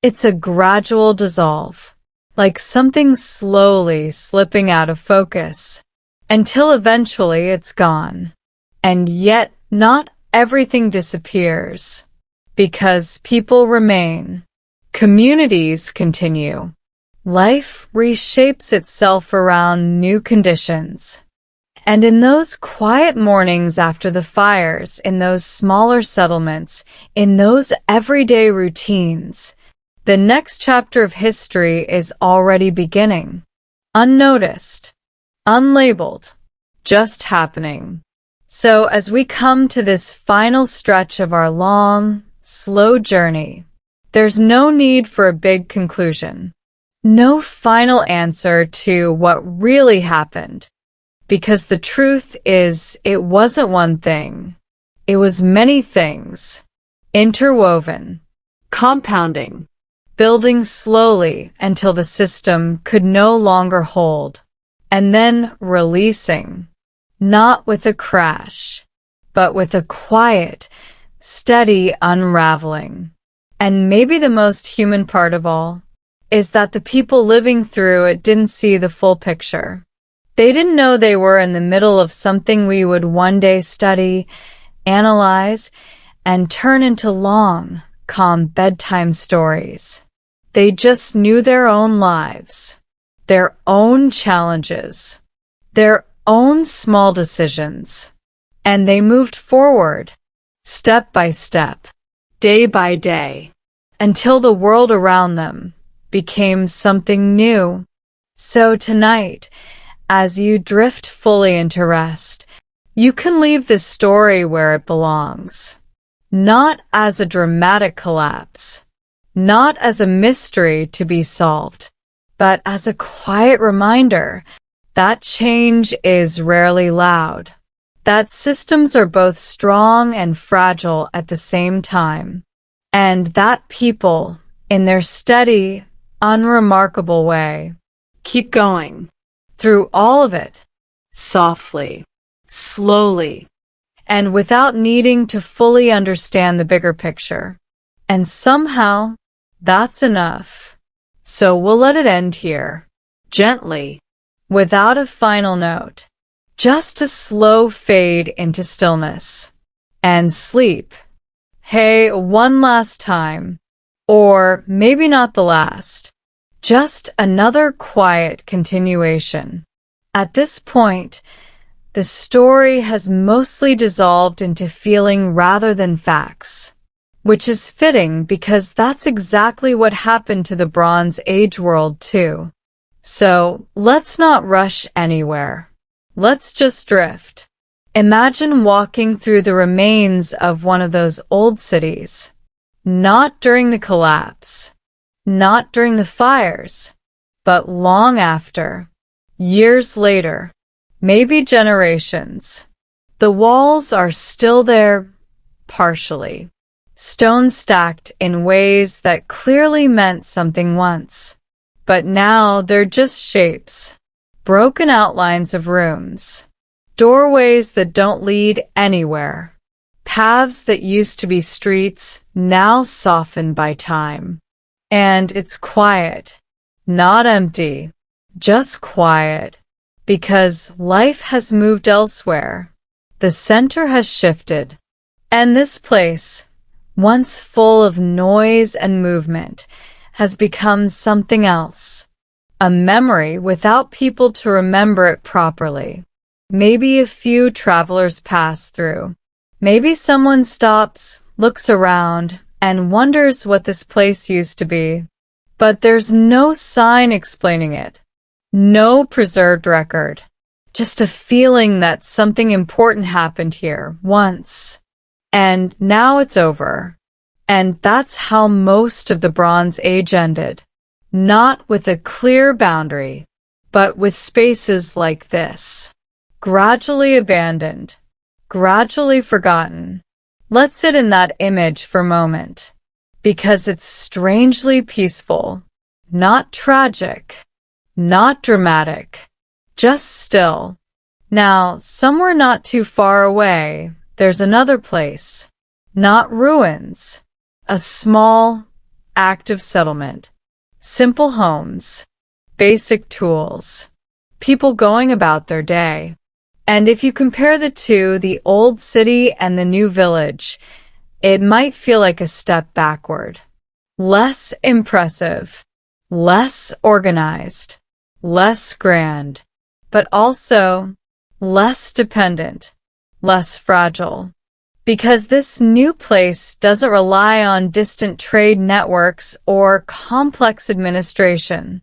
It's a gradual dissolve, like something slowly slipping out of focus, until eventually it's gone. And yet, not everything disappears, because people remain. Communities continue. Life reshapes itself around new conditions. And in those quiet mornings after the fires, in those smaller settlements, in those everyday routines, the next chapter of history is already beginning. Unnoticed, unlabeled, just happening. So as we come to this final stretch of our long, slow journey, there's no need for a big conclusion. No final answer to what really happened. Because the truth is, it wasn't one thing. It was many things. Interwoven. Compounding. Building slowly until the system could no longer hold. And then releasing. not with a crash, but with a quiet, steady unraveling. And maybe the most human part of all is that the people living through it didn't see the full picture. They didn't know they were in the middle of something we would one day study, analyze, and turn into long, calm bedtime stories. They just knew their own lives, their own challenges, their own small decisions, and they moved forward, step by step, day by day, until the world around them became something new. So tonight, as you drift fully into rest, you can leave this story where it belongs. Not as a dramatic collapse, not as a mystery to be solved, but as a quiet reminder that change is rarely loud, that systems are both strong and fragile at the same time, and that people, in their steady, unremarkable way, keep going, through all of it, softly, slowly, and without needing to fully understand the bigger picture. And somehow, that's enough. So we'll let it end here, gently, without a final note, just a slow fade into stillness and sleep. Hey, one last time, or maybe not the last, just another quiet continuation. At this point, the story has mostly dissolved into feeling rather than facts, which is fitting because that's exactly what happened to the Bronze Age world too. So let's not rush anywhere. Let's just drift. Imagine walking through the remains of one of those old cities. Not during the collapse, not during the fires, but long after, years later, maybe generations. The walls are still there, partially. Stones stacked in ways that clearly meant something once. But now they're just shapes, broken outlines of rooms, doorways that don't lead anywhere, paths that used to be streets now softened by time. And it's quiet, not empty, just quiet, because life has moved elsewhere. The center has shifted, and this place, once full of noise and movement, has become something else. A memory without people to remember it properly. Maybe a few travelers pass through. Maybe someone stops, looks around, and wonders what this place used to be. But there's no sign explaining it. No preserved record. Just a feeling that something important happened here once. And now it's over. And that's how most of the Bronze Age ended. Not with a clear boundary, but with spaces like this. Gradually abandoned, gradually forgotten. Let's sit in that image for a moment, because it's strangely peaceful, not tragic, not dramatic, just still. Now, somewhere not too far away, there's another place, not ruins. A small, active settlement, simple homes, basic tools, people going about their day. And if you compare the two, the old city and the new village, it might feel like a step backward. Less impressive, less organized, less grand, but also less dependent, less fragile. Because this new place doesn't rely on distant trade networks or complex administration.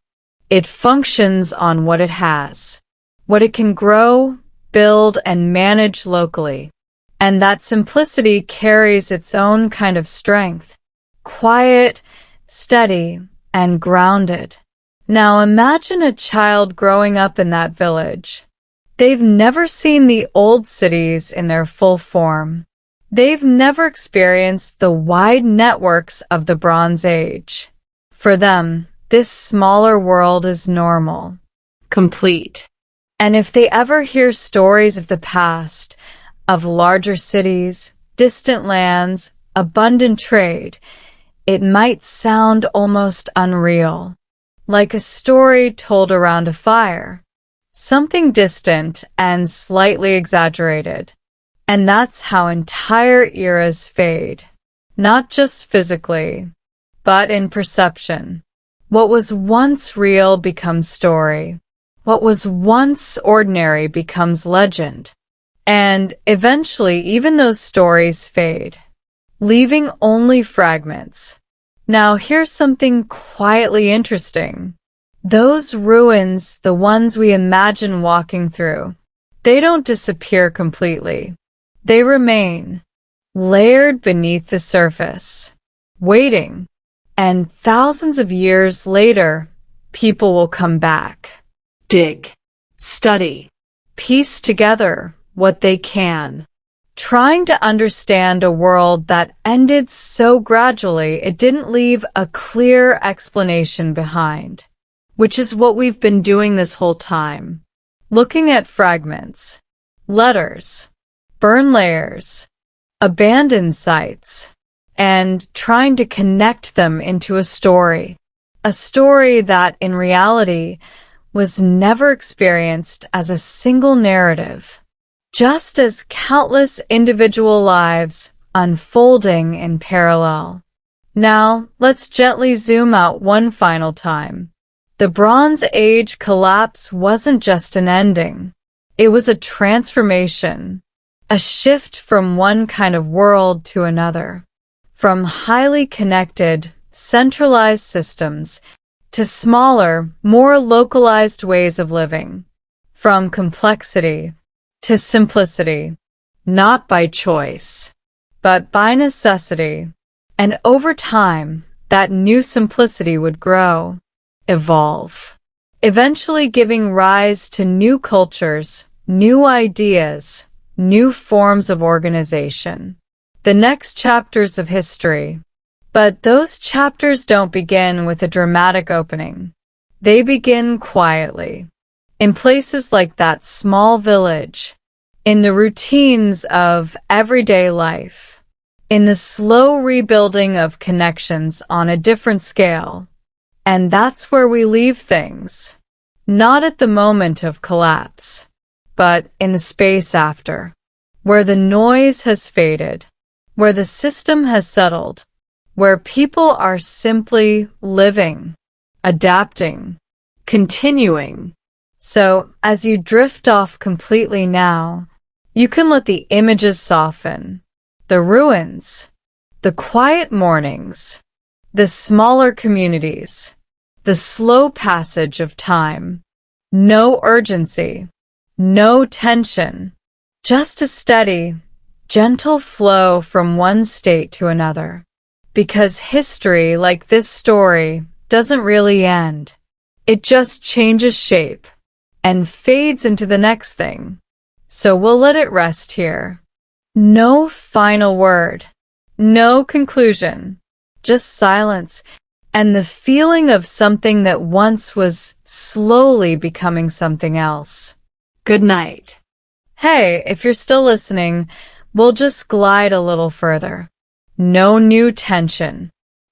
It functions on what it has, what it can grow, build, and manage locally. And that simplicity carries its own kind of strength. Quiet, steady, and grounded. Now imagine a child growing up in that village. They've never seen the old cities in their full form. They've never experienced the wide networks of the Bronze Age. For them, this smaller world is normal, complete, And if they ever hear stories of the past, of larger cities, distant lands, abundant trade, it might sound almost unreal, like a story told around a fire, something distant and slightly exaggerated. And that's how entire eras fade, not just physically, but in perception. What was once real becomes story. What was once ordinary becomes legend. And eventually, even those stories fade, leaving only fragments. Now, here's something quietly interesting. Those ruins, the ones we imagine walking through, they don't disappear completely. They remain, layered beneath the surface, waiting. And thousands of years later, people will come back, dig, study, piece together what they can, trying to understand a world that ended so gradually it didn't leave a clear explanation behind, which is what we've been doing this whole time, looking at fragments, letters, burn layers, abandoned sites, and trying to connect them into a story that in reality was never experienced as a single narrative, just as countless individual lives unfolding in parallel. Now, let's gently zoom out one final time. The Bronze Age collapse wasn't just an ending. It was a transformation, a shift from one kind of world to another, from highly connected, centralized systems to smaller, more localized ways of living, from complexity to simplicity, not by choice, but by necessity. And over time, that new simplicity would grow, evolve, eventually giving rise to new cultures, new ideas, new forms of organization. The next chapters of history. But those chapters don't begin with a dramatic opening. They begin quietly, in places like that small village, in the routines of everyday life, in the slow rebuilding of connections on a different scale. And that's where we leave things, not at the moment of collapse, but in the space after, where the noise has faded, where the system has settled, where people are simply living, adapting, continuing. So, as you drift off completely now, you can let the images soften, the ruins, the quiet mornings, the smaller communities, the slow passage of time. No urgency, no tension, just a steady, gentle flow from one state to another. Because history, like this story, doesn't really end. It just changes shape and fades into the next thing. So we'll let it rest here. No final word, no conclusion, just silence and the feeling of something that once was slowly becoming something else. Good night. Hey, if you're still listening, we'll just glide a little further. No new tension,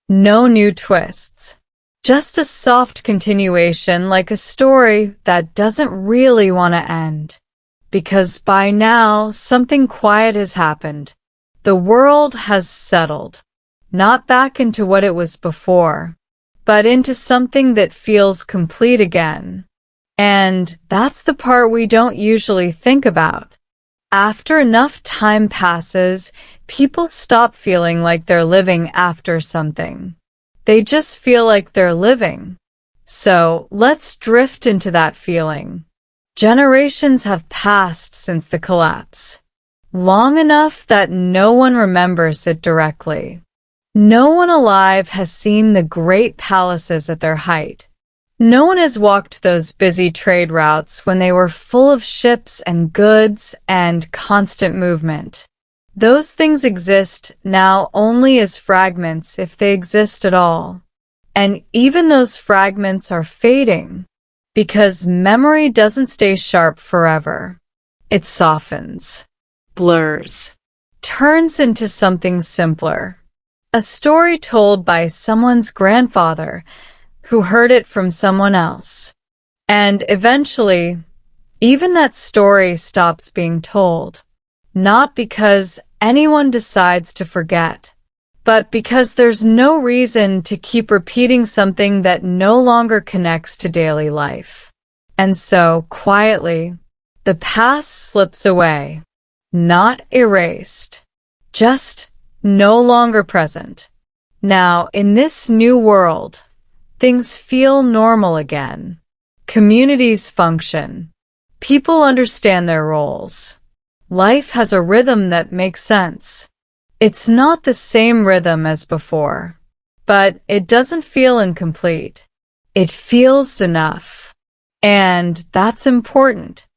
no new twists, just a soft continuation like a story that doesn't really want to end. Because by now, something quiet has happened. The world has settled, not back into what it was before, but into something that feels complete again. And that's the part we don't usually think about. After enough time passes, people stop feeling like they're living after something. They just feel like they're living. So let's drift into that feeling. Generations have passed since the collapse, long enough that no one remembers it directly. No one alive has seen the great palaces at their height. No one has walked those busy trade routes when they were full of ships and goods and constant movement. Those things exist now only as fragments if they exist at all. And even those fragments are fading. because memory doesn't stay sharp forever. It softens, blurs, turns into something simpler. A story told by someone's grandfather who heard it from someone else. And eventually, even that story stops being told. Not because anyone decides to forget, but because there's no reason to keep repeating something that no longer connects to daily life. And so, quietly, the past slips away, not erased, just no longer present. Now, in this new world, things feel normal again. Communities function. People understand their roles. Life has a rhythm that makes sense. It's not the same rhythm as before, but it doesn't feel incomplete. It feels enough. And that's important,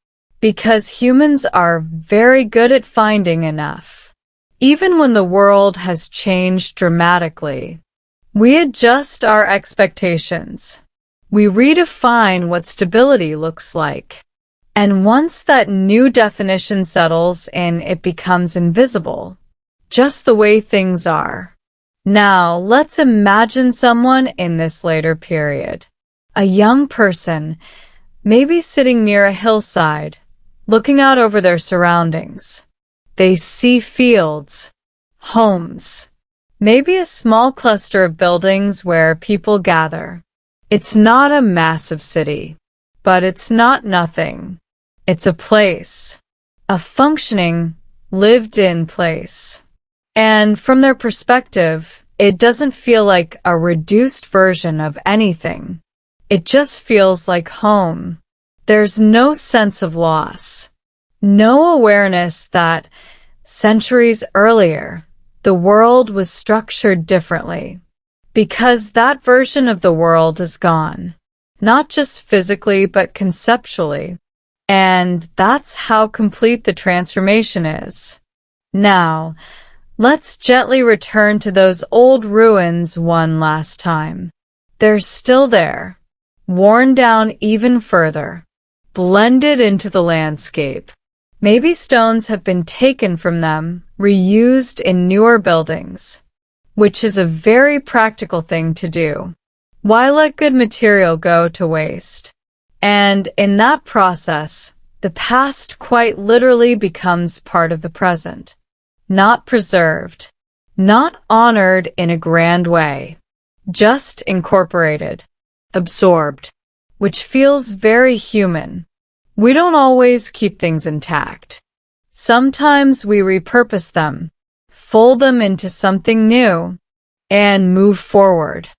because humans are very good at finding enough. Even when the world has changed dramatically, we adjust our expectations. We redefine what stability looks like. And once that new definition settles in, it becomes invisible, just the way things are. Now, let's imagine someone in this later period. A young person, maybe sitting near a hillside, looking out over their surroundings. They see fields, homes, maybe a small cluster of buildings where people gather. It's not a massive city, but it's not nothing. It's a place, a functioning, lived-in place. And from their perspective, it doesn't feel like a reduced version of anything. It just feels like home. There's no sense of loss, no awareness that centuries earlier, the world was structured differently. Because that version of the world is gone, not just physically but conceptually. And that's how complete the transformation is. Now, let's gently return to those old ruins one last time. They're still there, worn down even further, blended into the landscape. Maybe stones have been taken from them, reused in newer buildings, which is a very practical thing to do. Why let good material go to waste? And in that process, the past quite literally becomes part of the present. Not preserved, not honored in a grand way, just incorporated, absorbed, which feels very human. We don't always keep things intact. Sometimes we repurpose them, fold them into something new, and move forward.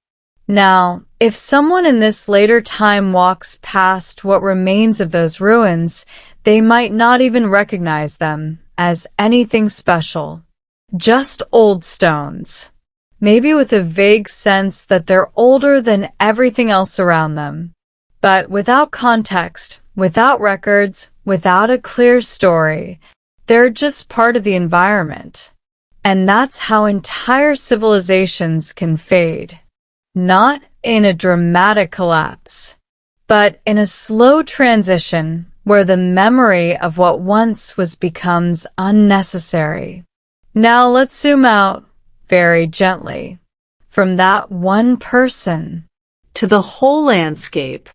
Now, if someone in this later time walks past what remains of those ruins, they might not even recognize them as anything special. Just old stones. Maybe with a vague sense that they're older than everything else around them. But without context, without records, without a clear story, they're just part of the environment. And that's how entire civilizations can fade. Not in a dramatic collapse, but in a slow transition where the memory of what once was becomes unnecessary. Now let's zoom out very gently from that one person to the whole landscape.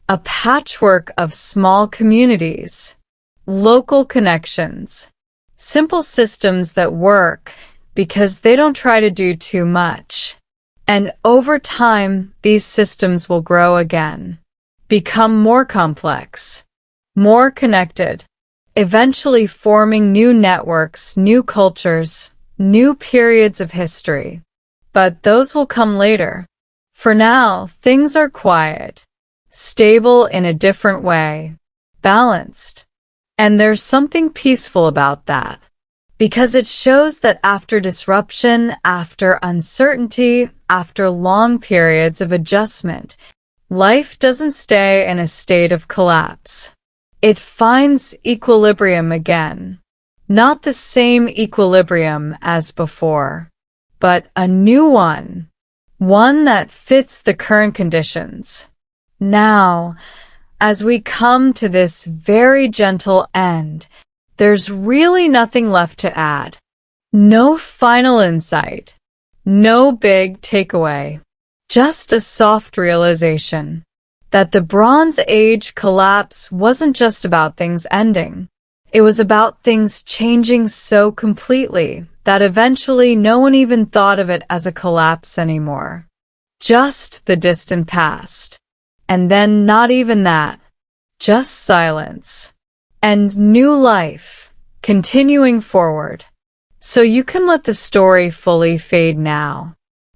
A patchwork of small communities, local connections, simple systems that work because they don't try to do too much. And over time, these systems will grow again, become more complex, more connected, eventually forming new networks, new cultures, new periods of history. But those will come later. For now, things are quiet, stable in a different way, balanced. And there's something peaceful about that, because it shows that after disruption, after uncertainty, after long periods of adjustment, life doesn't stay in a state of collapse. It finds equilibrium again. Not the same equilibrium as before, but a new one that fits the current conditions. Now, As we come to this very gentle end, there's really nothing left to add. No final insight. No big takeaway. Just a soft realization that the Bronze Age collapse wasn't just about things ending. It was about things changing so completely that eventually no one even thought of it as a collapse anymore. Just the distant past. And then not even that. Just silence. And new life, continuing forward. So you can let the story fully fade now.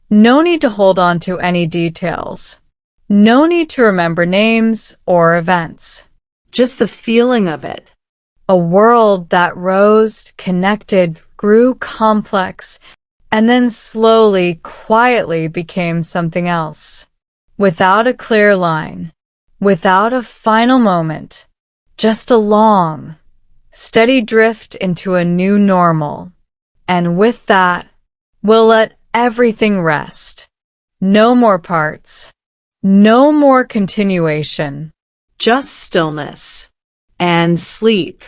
No need to hold on to any details. No need to remember names or events. Just the feeling of it. A world that rose, connected, grew complex, and then slowly, quietly became something else. Without a clear line. Without a final moment. Just a long, steady drift into a new normal. And with that, we'll let everything rest. No more parts. No more continuation. Just stillness and sleep.